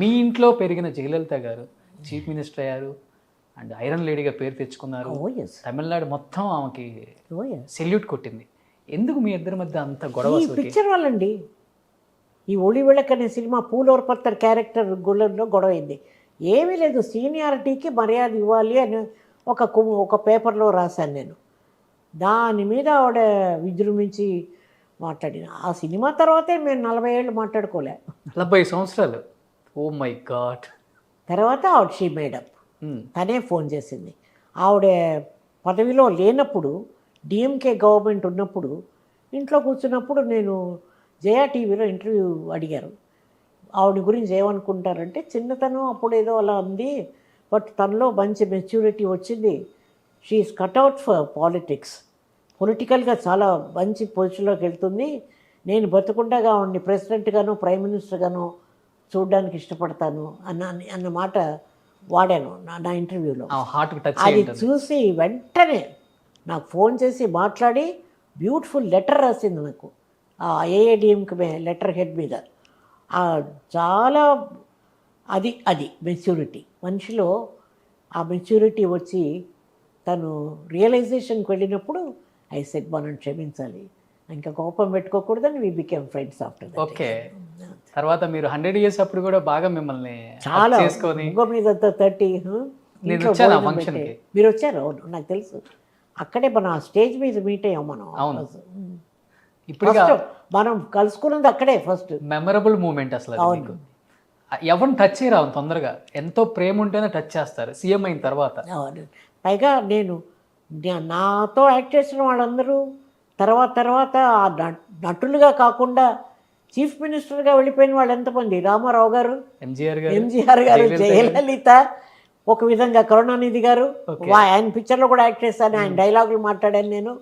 మీ ఇంట్లో పెరిగిన జయలలిత గారు చీఫ్ మినిస్టర్ అయ్యారు అండ్ ఐరన్ లేడీగా పేరు తెచ్చుకున్నారు. తమిళనాడు మొత్తం ఆమెకి సెల్యూట్ కొట్టింది. ఎందుకు మీ ఇద్దరి మధ్య అంత గొడవ? పిక్చర్ వాళ్ళండి. ఈ ఒళి విళక్ అనే సినిమా పూలోర్ పత్తర్ క్యారెక్టర్ గుళ్ళల్లో గొడవ అయింది. ఏమీ లేదు, సీనియారిటీకి మర్యాద ఇవ్వాలి అని ఒక పేపర్లో రాశాను నేను. దాని మీద ఆవిడ విజృంభించి మాట్లాడిన. ఆ సినిమా తర్వాతే మేము 40 ఏళ్ళు మాట్లాడుకోలే. 40 సంవత్సరాలు. Oh my god. తర్వాత ఆవిడ షీ మేడప్. తనే ఫోన్ చేసింది. ఆవిడ పదవిలో లేనప్పుడు, డిఎంకే గవర్నమెంట్ ఉన్నప్పుడు, ఇంట్లో కూర్చున్నప్పుడు నేను జయా టీవీలో ఇంటర్వ్యూ అడిగారు. ఆవిడ గురించి ఏమనుకుంటారంటే, చిన్నతనం అప్పుడు ఏదో అలా ఉంది, బట్ తనలో మంచి మెచ్యూరిటీ వచ్చింది, షీఈస్ కట్అవుట్ ఫర్ పాలిటిక్స్, పొలిటికల్గా చాలా మంచి పొజిషన్లోకి వెళ్తుంది, నేను బతుకుండగా ఆవిడ్ని ప్రెసిడెంట్గానో ప్రైమ్ మినిస్టర్గానో చూడడానికి ఇష్టపడతాను అన్న మాట వాడాను నా ఇంటర్వ్యూలో. అది చూసి వెంటనే నాకు ఫోన్ చేసి మాట్లాడి బ్యూటిఫుల్ లెటర్ రాసింది నాకు, ఏఏడిఎంకి లెటర్ హెడ్ మీద. చాలా అది మెచ్యూరిటీ మనిషిలో. ఆ మెచ్యూరిటీ వచ్చి తను రియలైజేషన్కి వెళ్ళినప్పుడు ఐ సెడ్ మనం క్షమించాలి, ఇంకా కోపం పెట్టుకోకూడదని we became friends after that. Okay. తర్వాత మీరు 100 years అప్పుడు కూడా బాగా మిమ్మల్ని చాలా చేసుకొని ఇంకో మీద 30 ఫంక్షన్కి మీరు వచ్చారు. అవును, నాకు తెలుసు. అక్కడే మనం ఆ స్టేజ్ మీద మీట్ అయ్యాం మనం. ఇప్పుడు మనం కలుసుకున్నది అక్కడే ఫస్ట్. మెమరబుల్ మూమెంట్ అసలు. ఎవరిని టచ్ చేయరా తొందరగా, ఎంతో ప్రేమ ఉంటేనే టచ్ చేస్తారు సీఎం అయిన తర్వాత. పైగా నాతో యాక్ట్ చేసిన వాళ్ళందరూ తర్వాత ఆ నటులుగా కాకుండా చీఫ్ మినిస్టర్గా వెళ్ళిపోయిన వాళ్ళు ఎంతమంది? రామారావు గారు, ఎంజీఆర్ గారు, జయలలిత, ఒక విధంగా కరుణానిధి గారు. ఆయన పిక్చర్లో కూడా యాక్ట్ చేశాను, ఆయన డైలాగులు మాట్లాడాను నేను.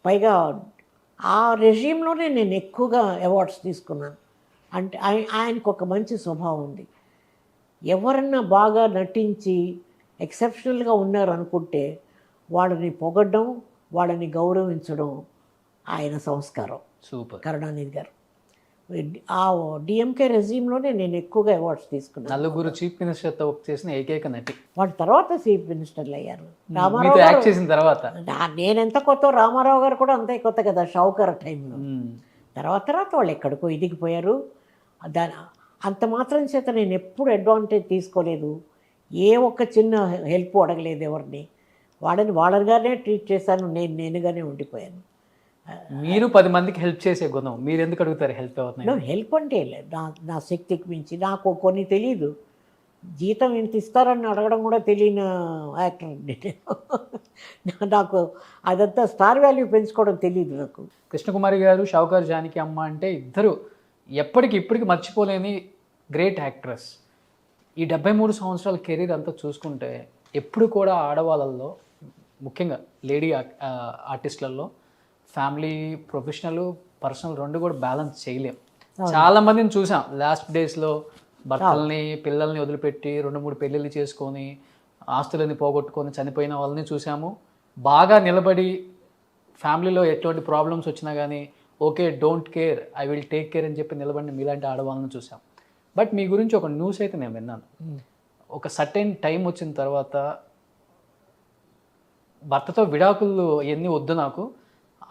పైగా ఆ రెజీమ్లోనే నేను ఎక్కువగా అవార్డ్స్ తీసుకున్నాను. అంటే ఆయనకు ఒక మంచి స్వభావం ఉంది. ఎవరన్నా బాగా నటించి ఎక్సెప్షనల్గా ఉన్నారు అనుకుంటే వాళ్ళని పొగడ్డం, వాళ్ళని గౌరవించడం ఆయన సంస్కారం. సూపర్. కరుణానిధి గారు ఆ డిఎంకే రెజీమ్లోనే నేను ఎక్కువగా అవార్డ్స్ తీసుకున్నాను. 4 చీఫ్ మినిస్టర్తో వర్క్ చేసిన ఏకైక నటి. వాళ్ళ తర్వాత చీఫ్ మినిస్టర్లు అయ్యారు. రామారావు యాక్ట్ చేసిన తర్వాత నేనెంత కొత్త, రామారావు గారు కూడా అంతే కొత్త కదా షావుకారు టైంలో. తర్వాత వాళ్ళు ఎక్కడికో ఎదిగిపోయారు. అంత మాత్రం చేత నేను ఎప్పుడు అడ్వాంటేజ్ తీసుకోలేదు, ఏ ఒక్క చిన్న హెల్ప్ అడగలేదు ఎవరిని. వాళ్ళగానే ట్రీట్ చేశాను, నేనుగానే ఉండిపోయాను. మీరు 10 మందికి హెల్ప్ చేసే గుణం, మీరు ఎందుకు అడుగుతారు హెల్ప్? హెల్ప్ అంటే నా శక్తికి మించి నాకు కొన్ని తెలియదు. జీతం ఇంత ఇస్తారని అడగడం కూడా తెలియని యాక్టర్ అండి నాకు. అదంతా స్టార్ వాల్యూ పెంచుకోవడం తెలియదు నాకు. కృష్ణకుమారి గారు, షావుకారు జానకి అమ్మ అంటే ఇద్దరు ఇప్పటికి మర్చిపోలేని గ్రేట్ యాక్ట్రెస్. ఈ 73 సంవత్సరాల కెరీర్ అంతా చూసుకుంటే ఎప్పుడు కూడా ఆడవాళ్ళల్లో, ముఖ్యంగా లేడీ ఆర్టిస్టులలో ఫ్యామిలీ, ప్రొఫెషనల్, పర్సనల్ 2 కూడా బ్యాలెన్స్ చేయలేం. చాలా మందిని చూసాం లాస్ట్ డేస్లో భర్తల్ని పిల్లల్ని వదిలిపెట్టి 2-3 పెళ్ళిళ్ళు చేసుకొని ఆస్తులని పోగొట్టుకొని చనిపోయిన వాళ్ళని చూసాము. బాగా నిలబడి ఫ్యామిలీలో ఎటువంటి ప్రాబ్లమ్స్ వచ్చినా కానీ okay don't care, I will take care అని చెప్పి నిలబడిన మీలాంటి ఆడవాళ్ళని చూసాం. బట్ మీ గురించి ఒక న్యూస్ అయితే నేను విన్నాను. ఒక సర్టెన్ టైం వచ్చిన తర్వాత భర్తతో విడాకులు ఎన్ని వద్దు నాకు,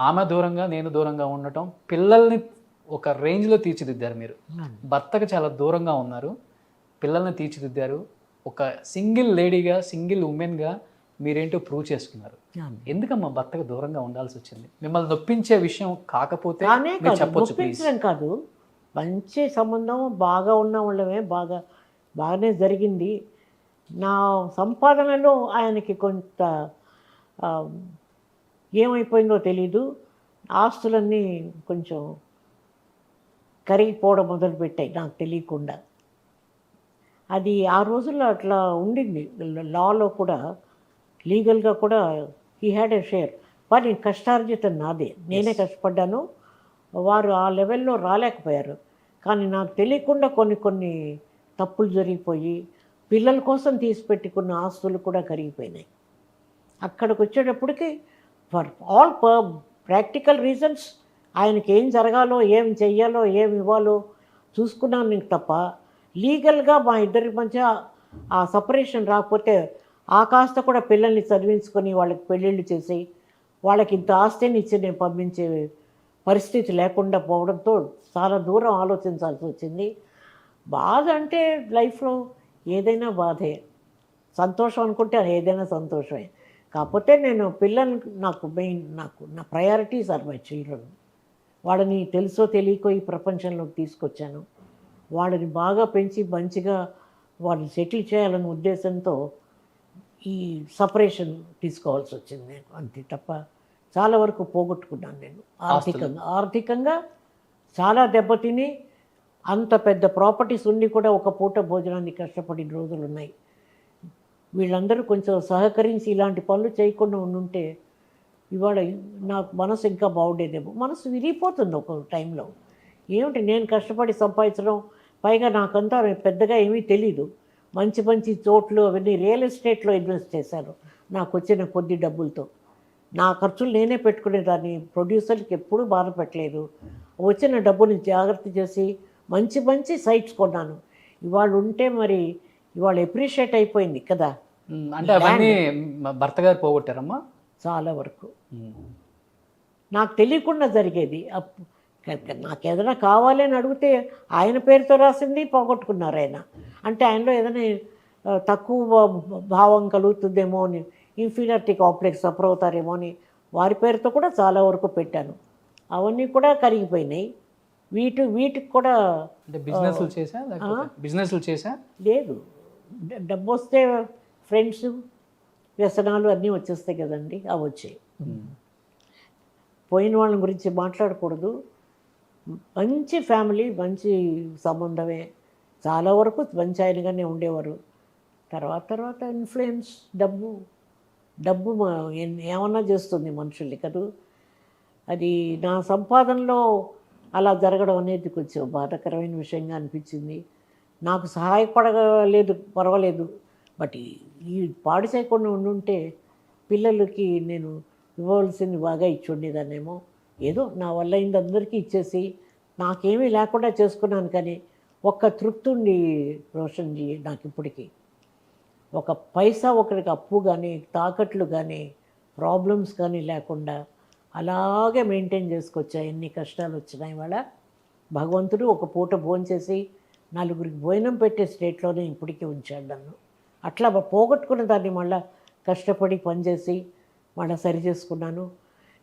ఆమె దూరంగా నేను దూరంగా ఉండటం, పిల్లల్ని ఒక రేంజ్లో తీర్చిదిద్దారు మీరు. భర్తకు చాలా దూరంగా ఉన్నారు, పిల్లల్ని తీర్చిదిద్దారు. ఒక సింగిల్ లేడీగా, సింగిల్ ఉమెన్గా మీరేంటో ప్రూవ్ చేసుకున్నారు. ఎందుకమ్మా భర్తకు దూరంగా ఉండాల్సి వచ్చింది? మిమ్మల్ని నొప్పించే విషయం కాకపోతే మీరు చెప్పొచ్చు ప్లీజ్. కాదు, మంచి సంబంధం, బాగా ఉన్న వాళ్ళమే, బాగానే జరిగింది. నా సంపాదనలో ఆయనకి కొంత ఏమైపోయిందో తెలీదు, ఆస్తులన్నీ కొంచెం కరిగిపోవడం మొదలుపెట్టాయి నాకు తెలియకుండా. అది ఆ రోజుల్లో అట్లా ఉండింది. లాలో కూడా, లీగల్గా కూడా హీ హ్యాడ్ ఎ షేర్. కానీ కష్టార్జితం నాదే, నేనే కష్టపడ్డాను. వారు ఆ లెవెల్లో రాలేకపోయారు. కానీ నాకు తెలియకుండా కొన్ని తప్పులు జరిగిపోయి పిల్లల కోసం తీసిపెట్టుకున్న ఆస్తులు కూడా కరిగిపోయినాయి. అక్కడికి వచ్చేటప్పటికి ఫర్ ఆల్ ప్రాక్టికల్ రీజన్స్ ఆయనకి ఏం జరగాలో, ఏం చెయ్యాలో, ఏం ఇవ్వాలో చూసుకున్నాను నేను తప్ప, లీగల్గా మా ఇద్దరి మధ్య ఆ సపరేషన్ రాకపోతే ఆ కాస్త కూడా పిల్లల్ని చదివించుకొని వాళ్ళకి పెళ్ళిళ్ళు చేసి వాళ్ళకి ఇంత ఆస్తిని ఇచ్చి నేను పంపించే పరిస్థితి లేకుండా పోవడంతో చాలా దూరం ఆలోచించాల్సి వచ్చింది. బాధ అంటే లైఫ్లో ఏదైనా బాధే, సంతోషం అనుకుంటే ఏదైనా సంతోషమే. కాకపోతే నేను పిల్లలకి నా ప్రయారిటీస్ ఆర్ మై చిల్డ్రన్. వాళ్ళని తెలుసో తెలియకో ఈ ప్రపంచంలోకి తీసుకొచ్చాను. వాళ్ళని బాగా పెంచి మంచిగా వాళ్ళని సెటిల్ చేయాలనే ఉద్దేశంతో ఈ సపరేషన్ తీసుకోవాల్సి వచ్చింది నేను, అంతే తప్ప చాలా వరకు పోగొట్టుకున్నాను నేను ఆర్థికంగా చాలా దెబ్బతిని. అంత పెద్ద ప్రాపర్టీస్ ఉండి కూడా ఒక పూట భోజనాన్ని కష్టపడిన రోజులు ఉన్నాయి. వీళ్ళందరూ కొంచెం సహకరించి ఇలాంటి పనులు చేయకుండా ఉండుంటే ఇవాళ నాకు మనసు ఇంకా బాగుండేదేమో. మనసు విరిగిపోతుంది ఒక టైంలో. ఏమిటి నేను కష్టపడి సంపాదించడం, పైగా నాకంతా పెద్దగా ఏమీ తెలీదు. మంచి చోట్లు అవన్నీ రియల్ ఎస్టేట్లో ఇన్వెస్ట్ చేశాను నాకు వచ్చిన కొద్ది డబ్బులతో. నా ఖర్చులు నేనే పెట్టుకునేదాన్ని, ప్రొడ్యూసర్కి ఎప్పుడూ బాధ పెట్టలేదు. వచ్చిన డబ్బుని జాగ్రత్త చేసి మంచి సైట్స్ కొన్నాను. ఇవాళ ఉంటే మరి ఇవాళ ఎప్రిషియేట్ అయిపోయింది కదా. అంటే అవన్నీ భర్త గారు పోగొట్టారమ్మా చాలా వరకు. నాకు తెలియకుండా జరిగేది. నాకు ఏదైనా కావాలి అని అడిగితే ఆయన పేరుతో రాసింది పోగొట్టుకున్నారు ఆయన. అంటే ఆయనలో ఏదైనా తక్కువ భావం కలుగుతుందేమో అని, ఇన్ఫీరియారిటీ కాంప్లెక్స్ సఫర్ అవుతారేమో అని వారి పేరుతో కూడా చాలా వరకు పెట్టాను. అవన్నీ కూడా కరిగిపోయినాయి. వీటికి కూడా బిజినెస్లు చేసా లేదు. డబ్బు వస్తే ఫ్రెండ్స్, వ్యసనాలు అన్నీ వచ్చేస్తాయి కదండి, అవి వచ్చాయి. పోయిన వాళ్ళ గురించి మాట్లాడకూడదు. మంచి ఫ్యామిలీ, మంచి సంబంధమే, చాలా వరకు మంచి ఆయనగానే ఉండేవారు. తర్వాత ఇన్ఫ్లుయెన్స్, డబ్బు ఏమన్నా చేస్తుంది మనుషుల్ని కదూ. అది నా సంపాదనలో అలా జరగడం అనేది కొంచెం బాధాకరమైన విషయంగా అనిపించింది. నాకు సహాయపడలేదు పర్వాలేదు, బట్ ఈ పాడు చేయకుండా ఉండుంటే పిల్లలకి నేను ఇవ్వవలసింది బాగా ఇచ్చి ఉండేదాన్నేమో. ఏదో నా వల్ల అయింది అందరికీ ఇచ్చేసి నాకేమీ లేకుండా చేసుకున్నాను. కానీ ఒక్క తృప్తి ఉండి రోషన్జీ నాకు ఇప్పటికీ ఒక పైసా ఒకరికి అప్పు కానీ, తాకట్లు కానీ, ప్రాబ్లమ్స్ కానీ లేకుండా అలాగే మెయింటైన్ చేసుకొచ్చా. ఎన్ని కష్టాలు వచ్చినాయి వాళ్ళ. భగవంతుడు ఒక పూట భోంచేసి నలుగురికి భోజనం పెట్టే స్టేట్లోనే ఇప్పటికీ ఉంచాడు నన్ను. అట్లా పోగొట్టుకున్న దాన్ని మళ్ళీ కష్టపడి పనిచేసి మళ్ళీ సరి చేసుకున్నాను.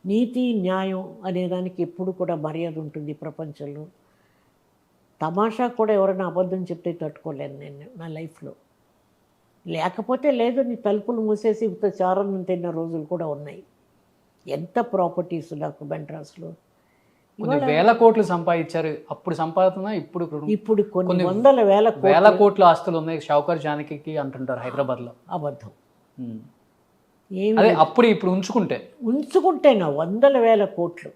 నీతి న్యాయం అనేదానికి ఎప్పుడు కూడా మర్యాద ఉంటుంది ప్రపంచంలో. తమాషా కూడా ఎవరైనా అబద్ధం చెప్తే తట్టుకోలేను నేను నా లైఫ్లో. లేకపోతే లేదు, నీ తలుపులు మూసేసి చారణ తిన్న రోజులు కూడా ఉన్నాయి. ఎంత ప్రాపర్టీస్ నాకు మెడ్రాస్లో. వేల కోట్లు సంపాదించారు. అప్పుడు సంపాదన ఇప్పుడు కొన్ని వందల వేల కోట్ల ఆస్తులు ఉన్నాయి షౌకర్ జానకి అంటుంటారు హైదరాబాద్లో. అబద్ధం. అదే అప్పుడు ఇప్పుడు ఉంచుకుంటే నా వందల వేల కోట్లు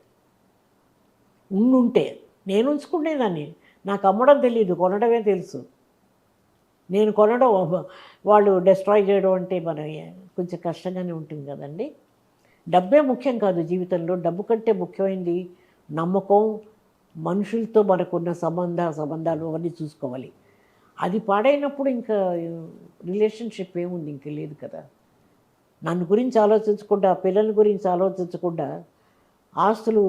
ఉండుంటే నేను ఉంచుకునేదాన్ని. నాకు అమ్మడం తెలియదు, కొనడమే తెలుసు. నేను కొనడం వాళ్ళు డిస్ట్రాయ్ చేయడం అంటే మన కొంచెం కష్టంగానే ఉంటుంది కదండి. డబ్బే ముఖ్యం కాదు జీవితంలో. డబ్బు కంటే ముఖ్యమైనది నమ్మకం, మనుషులతో మనకున్న సంబంధాలు అవన్నీ చూసుకోవాలి. అది పాడైనప్పుడు ఇంకా రిలేషన్షిప్ ఏముంది, ఇంక లేదు కదా. నన్ను గురించి ఆలోచించకుండా, పిల్లల గురించి ఆలోచించకుండా ఆస్తులు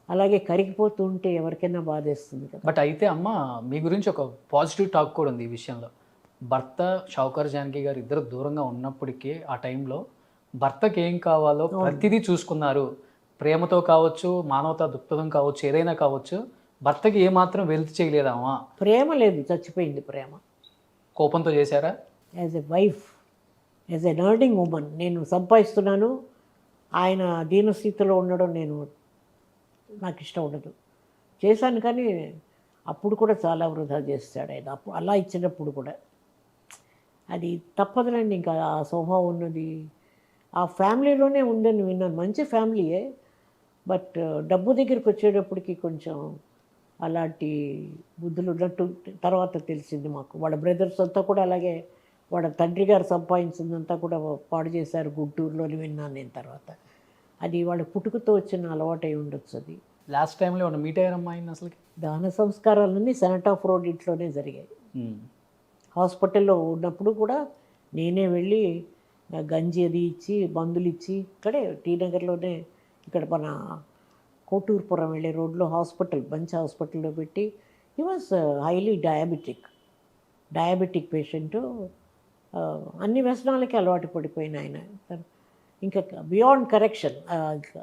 అలాగే కరిగిపోతూ ఉంటే ఎవరికైనా బాధేస్తుంది కదా. బట్ అయితే అమ్మ, మీ గురించి ఒక పాజిటివ్ టాక్ కూడా ఉంది ఈ విషయంలో. భర్త షావుకార్ జానకి గారు ఇద్దరు దూరంగా ఉన్నప్పటికీ ఆ టైంలో భర్తకి ఏం కావాలో ప్రతిదీ చూసుకున్నారు. ప్రేమతో కావచ్చు, మానవతా దృక్పథం కావచ్చు, ఏదైనా కావచ్చు. భర్తకి ఏమాత్రం వెల్త్ చేయలేదమ్మా. ప్రేమ లేదు, చచ్చిపోయింది ప్రేమ. కోపంతో చేశారా? As a wife, as N earning women, నేను సంపాదిస్తున్నాను, ఆయన దీనస్థితిలో ఉండడం నాకు ఇష్టం ఉండదు. చేశాను కానీ అప్పుడు కూడా చాలా వృధా చేస్తాడు ఆయన. అప్పుడు అలా ఇచ్చినప్పుడు కూడా అది తప్పదులండి. ఇంకా ఆ స్వభావం ఉన్నది ఆ ఫ్యామిలీలోనే ఉందని విన్నాను. మంచి ఫ్యామిలీయే, బట్ డబ్బు దగ్గరికి వచ్చేటప్పటికి కొంచెం అలాంటి బుద్ధులు ఉన్నట్టు తర్వాత తెలిసింది మాకు. వాళ్ళ బ్రదర్స్ అంతా కూడా అలాగే, వాళ్ళ తండ్రి గారు సంపాదించిందంతా కూడా పాడు చేశారు గుంటూరులోని విన్నాను నేను తర్వాత. అది వాళ్ళ పుట్టుకతో వచ్చిన అలవాటు అయి ఉండొచ్చు. అది లాస్ట్ టైంలో ఏమన్నా మీట్ అయ్యారమ్మా ఆయన అసలుకి? దాన సంస్కారాలన్నీ సెనట్ ఆఫ్ రోడ్ ఇంట్లోనే జరిగాయి. హాస్పిటల్లో ఉన్నప్పుడు కూడా నేనే వెళ్ళి గంజి అది ఇచ్చి, మందులు ఇచ్చి, ఇక్కడే టీ నగర్లోనే, ఇక్కడ మన కోటూరుపురం వెళ్ళే రోడ్లో హాస్పిటల్, మంచి హాస్పిటల్లో పెట్టి. He was highly diabetic patient. అన్ని వ్యసనాలకి అలవాటు పడిపోయిన ఆయన. ఇంకా బియాండ్ కరెక్షన్.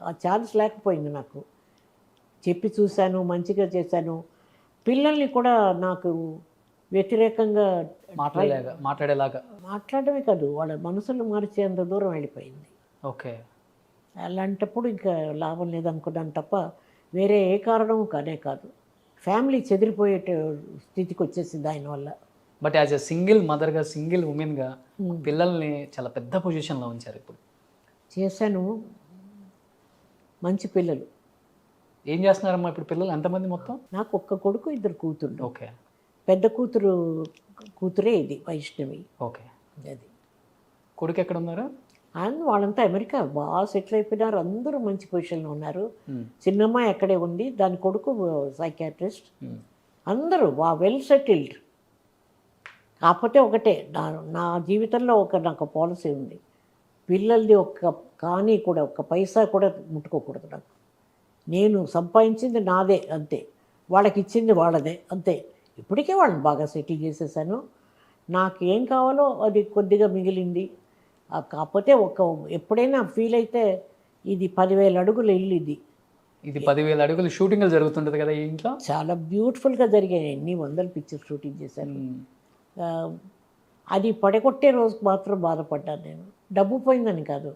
ఆ ఛాన్స్ లేకపోయింది నాకు. చెప్పి చూశాను, మంచిగా చేశాను. పిల్లల్ని కూడా నాకు వ్యతిరేకంగా మాట్లాడమే కాదు, వాళ్ళ మనసులు మార్చేంత దూరం వెళ్ళిపోయింది. ఓకే. అలాంటప్పుడు ఇంకా లాభం లేదనుకున్నాను తప్ప వేరే ఏ కారణం కాదు. ఫ్యామిలీ చెదిరిపోయే స్థితికి వచ్చేసింది ఆయన వల్ల. బట్ యాజ్ ఎ సింగిల్ మదర్గా, సింగిల్ ఉమెన్గా పిల్లల్ని చాలా పెద్ద పొజిషన్లో ఉంచారు ఇప్పుడు. చేశాను. మంచి పిల్లలు. ఏం చేస్తున్నారమ్మా ఇప్పుడు పిల్లలు? ఎంతమంది మొత్తం? నాకు ఒక్క కొడుకు, ఇద్దరు కూతుళ్ళు. ఓకే. పెద్ద కూతురే ఇది, వైష్ణవి. ఓకే. అది. కొడుకు ఎక్కడ ఉన్నారు? వాళ్ళంతా అమెరికా బాగా సెటిల్ అయిపోయినారు. అందరూ మంచి పొజిషన్లో ఉన్నారు. చిన్నమ్మాయి అక్కడే ఉంది, దాని కొడుకు సైకాట్రిస్ట్. అందరూ వెల్ సెటిల్డ్. కాకపోతే ఒకటే, నా జీవితంలో నాకు పాలసీ ఉంది. పిల్లలది ఒక్క పైసా కూడా ముట్టుకోకూడదు. నాకు నేను సంపాదించింది నాదే అంతే, వాళ్ళకి ఇచ్చింది వాళ్ళదే అంతే. ఇప్పటికే వాళ్ళని బాగా సెటిల్ చేసేసాను. నాకు ఏం కావాలో అది కొద్దిగా మిగిలింది. కాకపోతే ఎప్పుడైనా ఫీల్ అయితే ఇది 10,000 అడుగుల ఇల్లు. ఇది 10,000 అడుగులు షూటింగ్లు జరుగుతుంటుంది కదా ఈ ఇంట్లో. చాలా బ్యూటిఫుల్గా జరిగాయి. ఎన్ని వందల పిక్చర్ షూటింగ్ చేశాను. అది పడగొట్టే రోజుకు మాత్రం బాధపడ్డాను నేను. డబ్బు పోయిందని కాదు,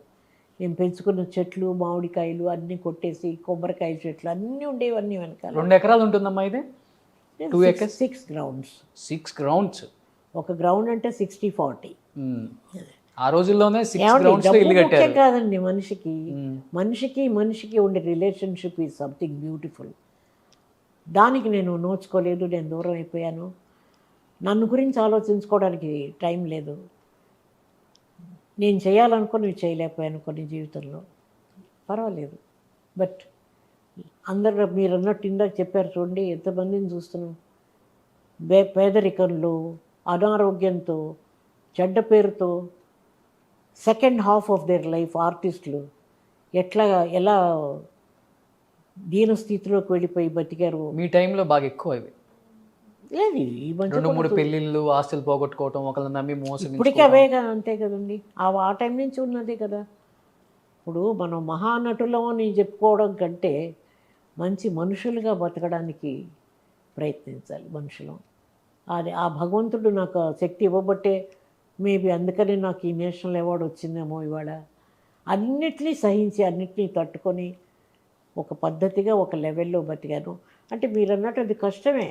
నేను పెంచుకున్న చెట్లు, మామిడికాయలు అన్నీ కొట్టేసి, కొబ్బరికాయ చెట్లు అన్నీ ఉండేవి, అన్నీ వెనకాల. 2 ఎకరాలు ఉంటుందమ్మా ఇది? 2 acres? 6 గ్రౌండ్స్. 6 గ్రౌండ్స్. ఒక గ్రౌండ్ అంటే 60-40. ఆ రోజుల్లోనే 6 గ్రౌండ్స్ ఇల్లు కట్టారు. కాదండి, మనిషికి ఉండే రిలేషన్షిప్ ఈజ్ సంథింగ్ బ్యూటిఫుల్. దానికి నేను నోచుకోలేదు, నేను దూరం అయిపోయాను. నన్ను గురించి ఆలోచించుకోవడానికి టైం లేదు. నేను చేయాలనుకుని చేయలేకపోయాను కొన్ని జీవితంలో. పర్వాలేదు. బట్ అందరూ మీరు అన్నట్టు ఇందాక చెప్పారు చూడండి, ఎంతమందిని చూస్తున్నాం పేదరికంలో, అనారోగ్యంతో, చెడ్డ పేరుతో, second half of their life ఆర్టిస్టులు ఎలా దీనస్థితిలోకి వెళ్ళిపోయి బతికారు. మీ టైంలో బాగా ఎక్కువ ఇవి. లేదు, ఈ 2-3 పెళ్ళిళ్ళు, ఆస్తులు పోగొట్టుకోవటం, ఒకళ్ళని నమ్మి మోసం. ఇప్పటికీ అవేగా, అంతే కదండి. ఆ టైం నుంచి ఉన్నదే కదా. ఇప్పుడు మనం మహానటులం అని చెప్పుకోవడం కంటే మంచి మనుషులుగా బతకడానికి ప్రయత్నించాలి మనుషులు. అది ఆ భగవంతుడు నాకు శక్తి ఇవ్వబట్టే మేబీ అందుకని నాకు ఈ నేషనల్ అవార్డు వచ్చిందేమో ఇవాళ. అన్నిటినీ సహించి, అన్నిటినీ తట్టుకొని ఒక పద్ధతిగా ఒక లెవెల్లో బతికాను. అంటే మీరు అన్నట్టు అది కష్టమే.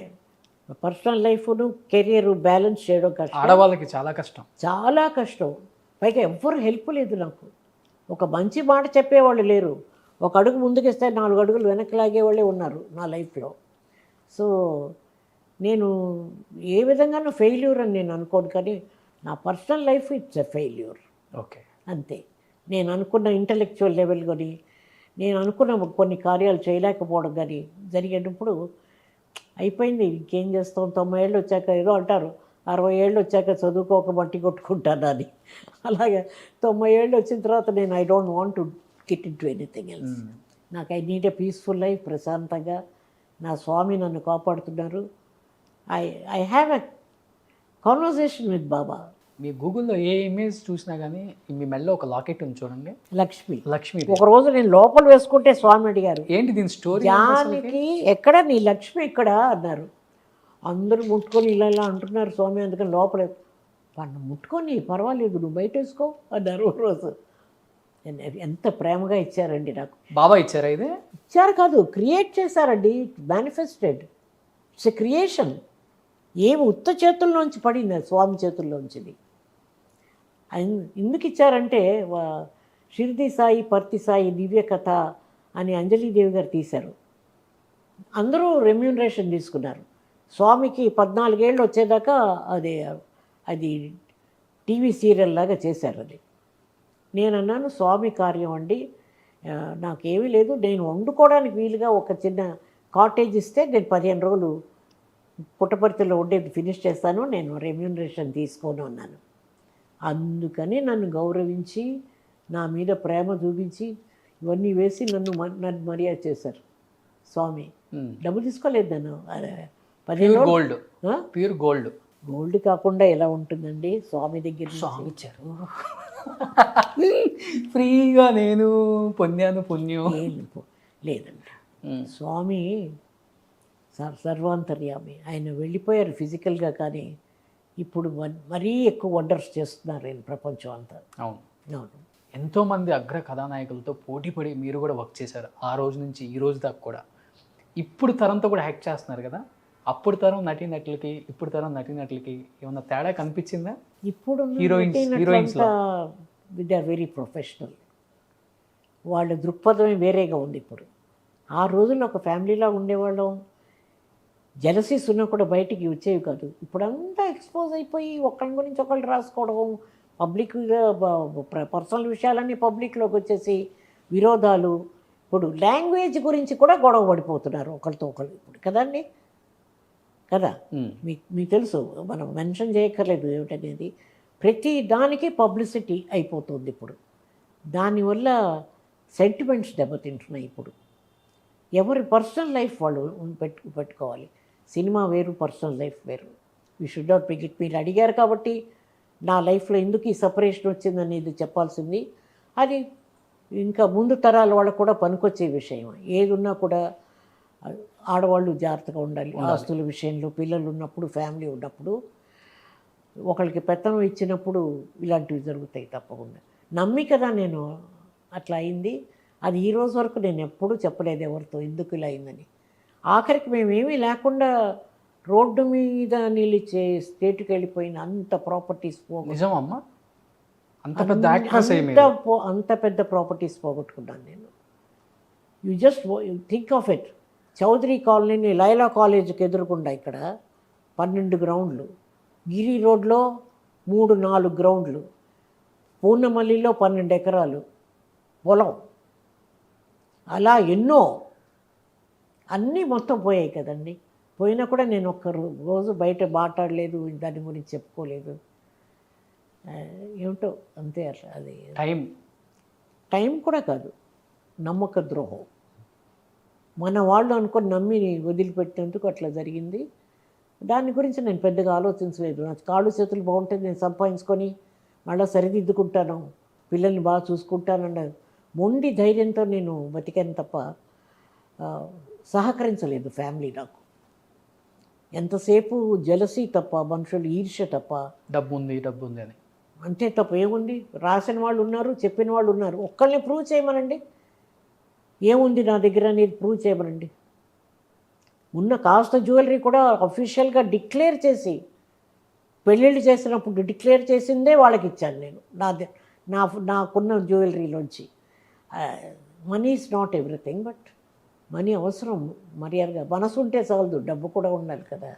పర్సనల్ లైఫ్ను, కెరియర్ బ్యాలెన్స్ చేయడం కష్టం. ఆడవాళ్ళకి చాలా కష్టం. పైగా ఎవ్వరు హెల్ప్ లేదు నాకు. ఒక మంచి మాట చెప్పేవాళ్ళు లేరు. ఒక అడుగు ముందుకేస్తే 4 అడుగులు వెనక్కి లాగేవాళ్ళే ఉన్నారు నా లైఫ్లో. సో నేను ఏ విధంగానూ ఫెయిల్యూర్ అని నేను అనుకోను, కానీ నా personal life it's a failure okay. అంతే. నేను అనుకున్న ఇంటలెక్చువల్ లెవెల్ కానీ, నేను అనుకున్న కొన్ని కార్యాలు చేయలేకపోవడం కానీ జరిగేటప్పుడు అయిపోయింది, ఇంకేం చేస్తాం, 90 ఏళ్ళు వచ్చాక ఏదో అంటారు 60 ఏళ్ళు వచ్చాక చదువుకోక మట్టి కొట్టుకుంటాను అని. అలాగే 90 ఏళ్ళు వచ్చిన తర్వాత నేను I don't want to get in to anything else. నాకు I need a peaceful life, ప్రశాంతంగా నా స్వామి నన్ను కాపాడుతున్నారు. I have a conversation with Baba. మీ గూగుల్లో ఏ ఇమేజ్ చూసినా కానీ మీ మెడలో ఒక లాకెట్ ఉంది చూడండి, లక్ష్మి. లక్ష్మి. ఒకరోజు నేను లోపల వేసుకుంటే స్వామి అడిగారు, ఏంటి దీని స్టోరీ? జానకి ఎక్కడ, నీ లక్ష్మి ఎక్కడ అన్నారు. అందరూ ముట్టుకొని ఇలా ఇలా అంటున్నారు స్వామి, అందుకని లోపల వాళ్ళు ముట్టుకొని పర్వాలేదు నువ్వు బయట వేసుకో అన్నారు. ఒక రోజు ఎంత ప్రేమగా ఇచ్చారండి నాకు. బాబా ఇచ్చారా ఇది? ఇచ్చారు కాదు, క్రియేట్ చేశారండి, మేనిఫెస్టెడ్. It's a creation. ఏమి ఉత్త చేతుల్లోంచి పడింది, అది స్వామి చేతుల్లోంచిది. ఎందుకు ఇచ్చారంటే షిరిడి సాయి పర్తి సాయి దివ్య కథ అని అంజలీదేవి గారు తీశారు. అందరూ రెమ్యూనరేషన్ తీసుకున్నారు. స్వామికి 14 ఏళ్ళు వచ్చేదాకా అది టీవీ సీరియల్ లాగా చేశారు. అది నేను అన్నాను, స్వామి కార్యం అండి, నాకేమీ లేదు, నేను వండుకోవడానికి వీలుగా ఒక చిన్న కాటేజ్ ఇస్తే నేను 15 రోజులు పుట్టపర్తిలో ఉండేది ఫినిష్ చేస్తాను, నేను రెమ్యూనరేషన్ తీసుకోను అన్నాను. అందుకని నన్ను గౌరవించి నా మీద ప్రేమ చూపించి ఇవన్నీ వేసి నన్ను మర్యాద చేశారు స్వామి. డబ్బు తీసుకోలేదు నన్ను. 15 గోల్డ్, ప్యూర్ గోల్డ్. గోల్డ్ కాకుండా ఎలా ఉంటుందండి స్వామి దగ్గర స్వామి ఇచ్చారు ఫ్రీగా, నేను పొందాను పుణ్యం. లేదండి, స్వామి సర్వాంతర్యామి. ఆయన వెళ్ళిపోయారు ఫిజికల్గా, కానీ ఇప్పుడు మరీ ఎక్కువ వండర్స్ చేస్తున్నారు ఆయన ప్రపంచం అంతా. అవును అవును. ఎంతోమంది అగ్ర కథానాయకులతో పోటీపడి మీరు కూడా వర్క్ చేశారు, ఆ రోజు నుంచి ఈ రోజు దాకా కూడా. ఇప్పుడు తరంతో కూడా హ్యాక్ చేస్తున్నారు కదా, అప్పుడు తరం నటీనటులకి ఇప్పుడు తరం నటీనటులకి ఏమన్నా తేడా కనిపించిందా? ఇప్పుడు heroines they are very professional. వాళ్ళ దృక్పథమే వేరేగా ఉంది ఇప్పుడు. ఆ రోజుల్లో ఒక ఫ్యామిలీలా ఉండేవాళ్ళం, జెలసీస్ ఉన్నా కూడా బయటికి వచ్చేవి కాదు. ఇప్పుడంతా ఎక్స్పోజ్ అయిపోయి ఒకరి గురించి ఒకళ్ళు రాసుకోవడం, పబ్లిక్గా పర్సనల్ విషయాలన్నీ పబ్లిక్లోకి వచ్చేసి విరోధాలు. ఇప్పుడు లాంగ్వేజ్ గురించి కూడా గొడవ పడిపోతున్నారు ఒకరితో ఒకళ్ళు ఇప్పుడు కదండి, కదా. మీకు తెలుసు, మనం మెన్షన్ చేయక్కర్లేదు ఏమిటనేది. ప్రతి దానికి పబ్లిసిటీ అయిపోతుంది ఇప్పుడు. దానివల్ల సెంటిమెంట్స్ దెబ్బతింటున్నాయి ఇప్పుడు. ఎవరి పర్సనల్ లైఫ్ వాళ్ళు పెట్టుకోవాలి. సినిమా వేరు, పర్సనల్ లైఫ్ వేరు. We should not pick it. మీరు అడిగారు కాబట్టి నా లైఫ్లో ఎందుకు ఈ సపరేషన్ వచ్చిందనేది చెప్పాల్సింది. అది ఇంకా ముందు తరాల వాళ్ళకు కూడా పనికొచ్చే విషయం. ఏది ఉన్నా కూడా ఆడవాళ్ళు జాగ్రత్తగా ఉండాలి. ఆస్తుల విషయంలో, పిల్లలు ఉన్నప్పుడు, ఫ్యామిలీ ఉన్నప్పుడు, ఒకరికి పెత్తనం ఇచ్చినప్పుడు ఇలాంటివి జరుగుతాయి తప్పకుండా. నమ్మి కదా నేను అట్లా అయింది. అది ఈ రోజు వరకు నేను ఎప్పుడూ చెప్పలేదు ఎవరితో ఎందుకు ఇలా అయిందని. ఆఖరికి మేమేమీ లేకుండా రోడ్డు మీద నిలిచే స్టేట్కి వెళ్ళిపోయిన అంత ప్రాపర్టీస్ నిజమమ్మా, అంత పెద్ద ప్రాపర్టీస్ పోగొట్టుకున్నాను నేను. You just think of it. Chaudhary colony Laila కాలేజీకి ఎదురుకుండా ఇక్కడ 12 గ్రౌండ్లు, గిరి రోడ్లో 3-4 గ్రౌండ్లు, పూర్ణమల్లిలో 12 ఎకరాలు పొలం, అలా ఎన్నో అన్నీ మొత్తం పోయాయి కదండి. పోయినా కూడా నేను ఒక్క రోజు బయట మాట్లాడలేదు, దాని గురించి చెప్పుకోలేదు. ఏమిటో అంతే. అట్లా అది టైం కూడా కాదు, నమ్మక ద్రోహం. మన వాళ్ళు అనుకొని నమ్మి వదిలిపెట్టేందుకు అట్లా జరిగింది. దాని గురించి నేను పెద్దగా ఆలోచించలేదు. నా కాళ్ళు చేతులు బాగుంటే నేను సంపాదించుకొని మళ్ళీ సరిదిద్దుకుంటాను, పిల్లల్ని బాగా చూసుకుంటానన్న మొండి ధైర్యంతో నేను బతికాను తప్ప సహకరించలేదు ఫ్యామిలీ నాకు. ఎంతసేపు జలసీ తప్ప, మనుషులు ఈర్ష్య తప్ప. డబ్బు ఉంది అని అంతే తప్ప ఏముంది. రాసిన వాళ్ళు ఉన్నారు, చెప్పిన వాళ్ళు ఉన్నారు. ఒక్కళ్ళని ప్రూవ్ చేయమనండి, ఏముంది నా దగ్గర అనేది ప్రూవ్ చేయమనండి. ఉన్న కాస్త జ్యువెలరీ కూడా అఫీషియల్గా డిక్లేర్ చేసి, పెళ్ళిళ్ళు చేసినప్పుడు డిక్లేర్ చేసిందే వాళ్ళకి ఇచ్చాను నేను. నాకున్న జ్యువెలరీలోంచి. Money is not everything, but money అవసరం. మర్యాదగా మనసు ఉంటే చాలదు, డబ్బు కూడా ఉండాలి కదా.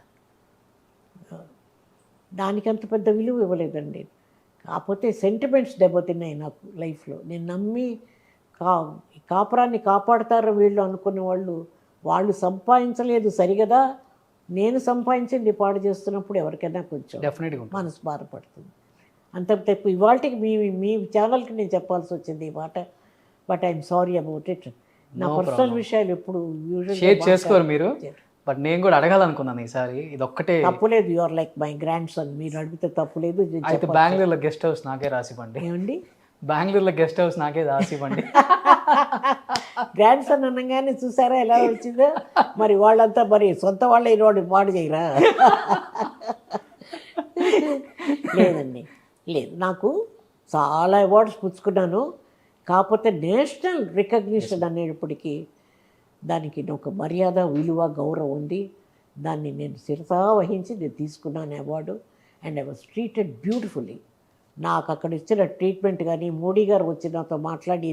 దానికంత పెద్ద విలువ ఇవ్వలేదండి. కాకపోతే సెంటిమెంట్స్ దెబ్బతిన్నాయి నాకు లైఫ్లో. నేను నమ్మి కాపురాన్ని కాపాడతారు వీళ్ళు అనుకున్న వాళ్ళు సంపాదించలేదు సరిగదా, నేను సంపాదించింది పాడు చేస్తున్నప్పుడు ఎవరికైనా కొంచెం డెఫినెట్గా ఉంటుంది. మనసు బాధపడుతుంది. అంత తక్కువ ఇవాళకి మీ ఛానల్కి నేను చెప్పాల్సి వచ్చింది ఈ మాట. But I'm sorry about it. నా పర్సనల్ విషయాలు ఎప్పుడు షేర్ చేసుకోరు మీరు, బట్ నేను కూడా అడగాలనుకున్నాను ఈసారి. ఇది ఒక్కటే తప్పులేదు. You are like my grandson. మీరు అడిగితే తప్పులేదు. అయితే బెంగళూరులో గెస్ట్ హౌస్ నాకే రాసివ్వండి. ఏమండి, బెంగళూరులో గెస్ట్ హౌస్ నాకే రాసివ్వండి. గ్రాండ్ సన్ అనగానే చూసారా ఎలా వచ్చిందో. మరి వాళ్ళంతా మరి సొంత వాళ్ళ ఈరోడు పాడు చేయరా? లేదండి, లేదు. నాకు చాలా అవార్డ్స్ పుచ్చుకున్నాను. కాకపోతే నేషనల్ రికగ్నిషన్ అనేటప్పటికీ దానికి ఒక మర్యాద, విలువ, గౌరవం ఉంది. దాన్ని నేను శిరసా వహించి నేను తీసుకున్నాను award. And I was treated beautifully. నాకు అక్కడ ఇచ్చిన ట్రీట్మెంట్ కానీ, మోడీ గారు వచ్చి నాతో మాట్లాడి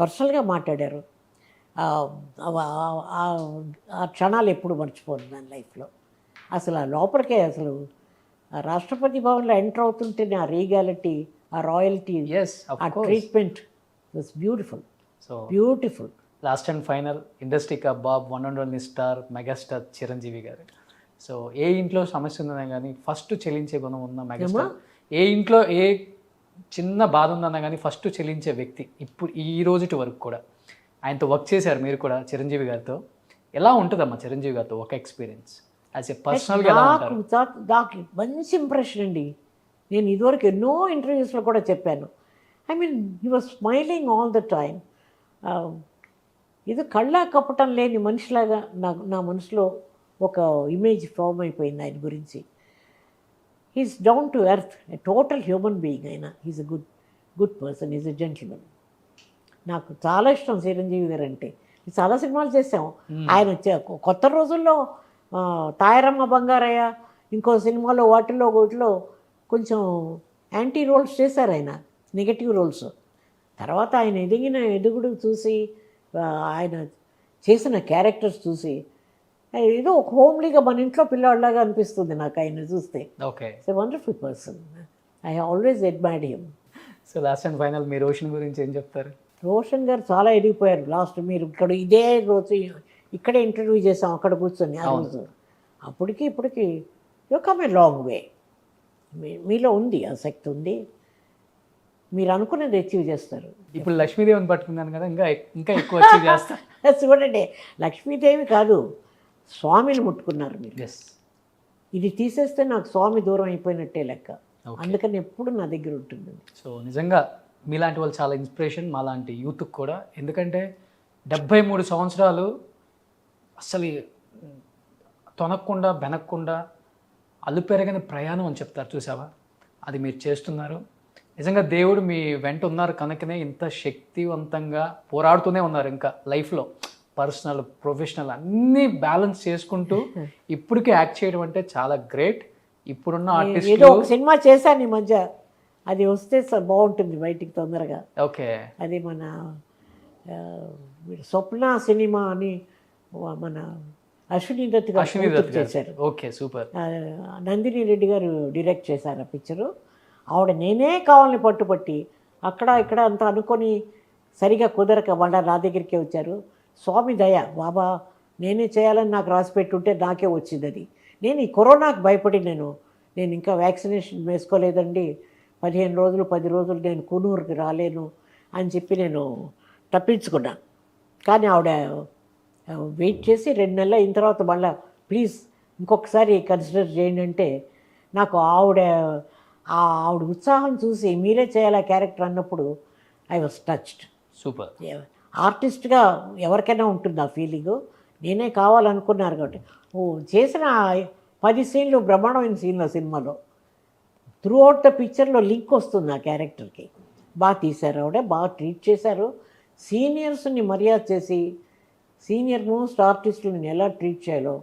పర్సనల్గా మాట్లాడారు. ఆ క్షణాలు ఎప్పుడు మర్చిపోను నా లైఫ్లో. అసలు ఆ లోపలికే అసలు ఆ రాష్ట్రపతి భవన్లో ఎంటర్ అవుతుంటేనే ఆ రీగాలిటీ, ఆ రాయల్టీ, ఆ treatment was beautiful. So beautiful. Last and final industry Bob one and only star megastar Chiranjeevi గారు. సో ఏ ఇంట్లో సమస్య ఉందన్నా కానీ ఫస్ట్ చెల్లించే గుణం ఉన్న మెగాస్టార్. ఏ ఇంట్లో ఏ చిన్న బాధ ఉందన్నా కానీ ఫస్ట్ చెల్లించే వ్యక్తి. ఇప్పుడు ఈ రోజుటి వరకు కూడా ఆయనతో వర్క్ చేశారు మీరు కూడా, చిరంజీవి గారితో. ఎలా ఉంటుందమ్మా చిరంజీవి గారితో ఒక ఎక్స్పీరియన్స్ యాజ్ ఏ పర్సనల్గా? ఎలా ఉంటారు? నాకు మంచి ఇంప్రెషన్ అండి. నేను ఇదివరకు ఎన్నో ఇంటర్వ్యూస్లో కూడా చెప్పాను. I mean he was smiling all the time. ఇది కళ్ళ కప్పటం లేని మనిషిలాగా నా మనసులో ఒక ఇమేజ్ ఫామ్ అయిపోయింది ఆయన గురించి. He's down to earth, a total human being. ఆయన he's a good person, is a gentleman. నాకు చాలా ఇష్టం చిరంజీవి గారు అంటే. చాలా సినిమాలు చేసాం. ఆయన కొత్త రోజుల్లో తాయారమ్మ బంగారయ్య, ఇంకో సినిమాలో వాటిల్లో కొంచెం యాంటీ రోల్స్ చేశారు ఆయన, నెగటివ్ రోల్స్. తర్వాత ఆయన ఎదుగుడు చూసి, ఆయన చేసిన క్యారెక్టర్స్ చూసి ఏదో ఒక హోమ్లీగా మన ఇంట్లో పిల్లవాళ్ళలాగా అనిపిస్తుంది నాకు ఆయన చూస్తే. Okay, it's a wonderful person. I always admired him. So last and final మీ రోషన్ గురించి ఏం చెప్తారు? రోషన్ గారు చాలా ఎదిగిపోయారు. లాస్ట్ మీరు ఇక్కడ ఇదే రోజు ఇక్కడే ఇంటర్వ్యూ చేసాం అక్కడ కూర్చొని ఆ రోజు. అప్పటికి ఇప్పటికి you come a long way. మీలో ఉంది, ఆ శక్తి ఉంది. మీరు అనుకున్నది అచీవ్ చేస్తారు. ఇప్పుడు లక్ష్మీదేవిని పట్టుకున్నాను కదా, ఇంకా ఎక్కువ అచీవ్ చేస్తారు. చూడండి, లక్ష్మీదేవి కాదు, స్వామిని ముట్టుకున్నారు మీరు. ఎస్, ఇది తీసేస్తే నాకు స్వామి దూరం అయిపోయినట్టే లెక్క. అందుకని ఎప్పుడు నా దగ్గర ఉంటుంది. సో నిజంగా మీలాంటి వాళ్ళు చాలా ఇన్స్పిరేషన్ మాలాంటి యూత్కి కూడా. ఎందుకంటే 73 సంవత్సరాలు అసలు తొనక్కుండా బెనక్కుండా అలుపెరగని ప్రయాణం అని చెప్తారు చూసావా, అది మీరు చేస్తున్నారు. నిజంగా దేవుడు మీ వెంట ఉన్నారు కనుకనే ఇంత శక్తివంతంగా పోరాడుతూనే ఉన్నారు. ఇంకా లైఫ్లో పర్సనల్, ప్రొఫెషనల్ అన్నీ బ్యాలెన్స్ చేసుకుంటూ ఇప్పటికీ యాక్ట్ చేయడం అంటే చాలా గ్రేట్. ఇప్పుడున్న ఆర్టిస్ట్ ఒక సినిమా చేశాను ఈ మధ్య, అది వస్తే బాగుంటుంది బయటికి తొందరగా. ఓకే, అది మన స్వప్న సినిమా అని మన అశ్విని దత్ గారు చేశారు. Okay, super. నందిని రెడ్డి గారు డైరెక్ట్ చేశారు ఆ పిక్చరు. ఆవిడ నేనే కావాలని పట్టుపట్టి అక్కడ ఇక్కడ అంతా అనుకొని సరిగా కుదరక వాళ్ళ నా దగ్గరికే వచ్చారు. స్వామి దయ, బాబా నేనే చేయాలని నాకు రాసి పెట్టుంటే నాకే వచ్చింది అది. నేను ఈ కరోనాకు భయపడి నేను ఇంకా వ్యాక్సినేషన్ వేసుకోలేదండి. 15 రోజులు 10 రోజులు నేను కూనూరుకి రాలేను అని చెప్పి నేను తప్పించుకున్నాను. కానీ ఆవిడ వెయిట్ చేసి 2 నెలలు అయిన తర్వాత మళ్ళీ ప్లీజ్ ఇంకొకసారి కన్సిడర్ చేయండి అంటే, నాకు ఆవిడ ఉత్సాహం చూసి మీరే చేయాలి ఆ క్యారెక్టర్ అన్నప్పుడు ఐ వాజ్ టచ్డ్. సూపర్. ఆర్టిస్ట్గా ఎవరికైనా ఉంటుంది ఆ ఫీలింగు. నేనే కావాలనుకున్నారు కాబట్టి చేసిన 10 సీన్లు బ్రహ్మాండమైన సీన్లు సినిమాలో. త్రూ అవుట్ ద పిక్చర్లో లింక్ వస్తుంది ఆ క్యారెక్టర్కి. బాగా తీశారు ఆవిడ, బాగా ట్రీట్ చేశారు. సీనియర్స్ని మర్యాద చేసి సీనియర్ మోస్ట్ ఆర్టిస్టులను ఎలా ట్రీట్ చేయాలో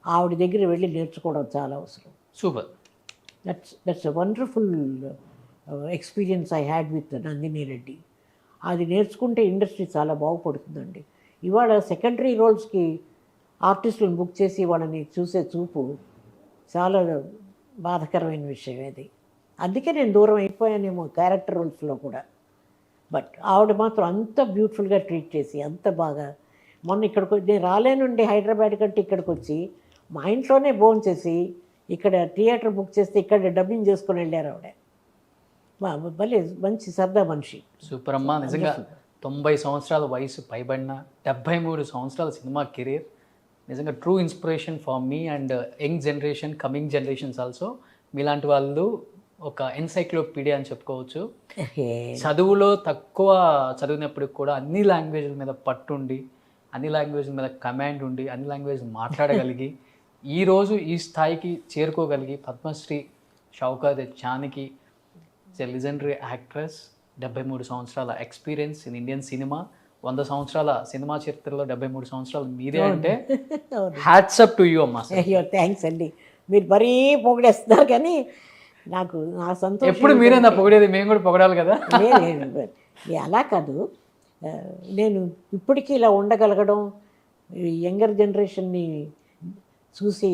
ఆవిడ దగ్గర వెళ్ళి నేర్చుకోవడం చాలా అవసరం. Super. That's a wonderful experience I had with Nandini Reddy. అది నేర్చుకుంటే ఇండస్ట్రీ చాలా బాగుపడుతుందండి. ఇవాళ సెకండరీ రోల్స్కి ఆర్టిస్టులను బుక్ చేసి వాళ్ళని చూసే చూపు చాలా బాధాకరమైన విషయం అది. అందుకే నేను దూరం అయిపోయానేమో క్యారెక్టర్ రోల్స్లో కూడా. బట్ ఆవిడ మాత్రం అంత బ్యూటిఫుల్గా ట్రీట్ చేసి అంత బాగా, మొన్న ఇక్కడికి నేను రాలేనుండి హైదరాబాద్ కంటే ఇక్కడికి వచ్చి మా ఇంట్లోనే భోంచేసి ఇక్కడ థియేటర్ బుక్ చేస్తే ఇక్కడ డబ్బింగ్ చేసుకొని వెళ్ళారు ఆవిడ. భలే మంచి సరదా మనిషి. సూపర్ అమ్మా, నిజంగా 90 సంవత్సరాల వయసు పైబడిన 73 సంవత్సరాల సినిమా కెరీర్, నిజంగా true inspiration for me and young generation, coming generations also. మీలాంటి వాళ్ళు ఒక ఎన్సైక్లోపీడియా అని చెప్పుకోవచ్చు. చదువులో తక్కువ చదివినప్పటికి కూడా అన్ని లాంగ్వేజ్ల మీద పట్టుండి, అన్ని లాంగ్వేజ్ల మీద కమాండ్ ఉండి, అన్ని లాంగ్వేజ్ మాట్లాడగలిగి ఈరోజు ఈ స్థాయికి చేరుకోగలిగి పద్మశ్రీ షౌకార్ జానకి లెజెండరీ యాక్ట్రెస్, 73 సంవత్సరాల ఎక్స్పీరియన్స్ ఇన్ ఇండియన్ సినిమా, 100 సంవత్సరాల సినిమా చరిత్రలో 73 సంవత్సరాలు మీదే అంటే హ్యాట్స్ అప్ టు యూ అమ్మా. అయ్యో థ్యాంక్స్ అండి, మీరు మరీ పొగిడేస్తున్నారు కానీ నాకు నా సంతోషం. ఎప్పుడు మీరే నా పొగిడేది, మేము కూడా పొగడాలి కదా. లేదు అలా కాదు, నేను ఇప్పటికీ ఇలా ఉండగలగడం యంగర్ జనరేషన్ని చూసి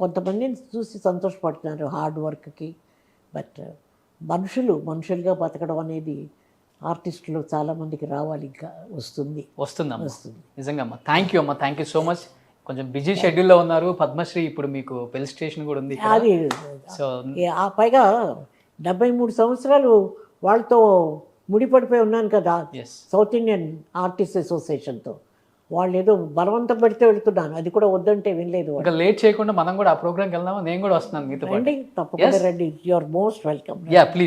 కొంతమందిని చూసి సంతోషపడుతున్నారు హార్డ్ వర్క్కి. బట్ మనుషులుగా బతకడం అనేది ఆర్టిస్టులు చాలామందికి రావాలి, ఇంకా వస్తుందమ్మా. నిజంగా అమ్మా, థ్యాంక్ యూ అమ్మా, థ్యాంక్ యూ సో మచ్. కొంచెం బిజీ షెడ్యూల్లో ఉన్నారు. పద్మశ్రీ ఇప్పుడు మీకు పెళ్లి స్టేషన్ కూడా ఉంది అది. సో ఆ పైగా 73 సంవత్సరాలు వాళ్ళతో ముడిపడిపోయి ఉన్నాను కదా, సౌత్ ఇండియన్ ఆర్టిస్ట్ అసోసియేషన్తో. వాళ్ళు ఏదో బలవంతం పెడితే వెళ్తున్నాను, అది కూడా వద్దంటే వినలేదు. ఇంకా లేట్ చేయకుండా మనం కూడా ఆ ప్రోగ్రామ్కి వెళ్దామా? నేను కూడా వస్తున్నాను మీతో పాటు. తప్పకుండా రండి, you are most welcome. Yeah please.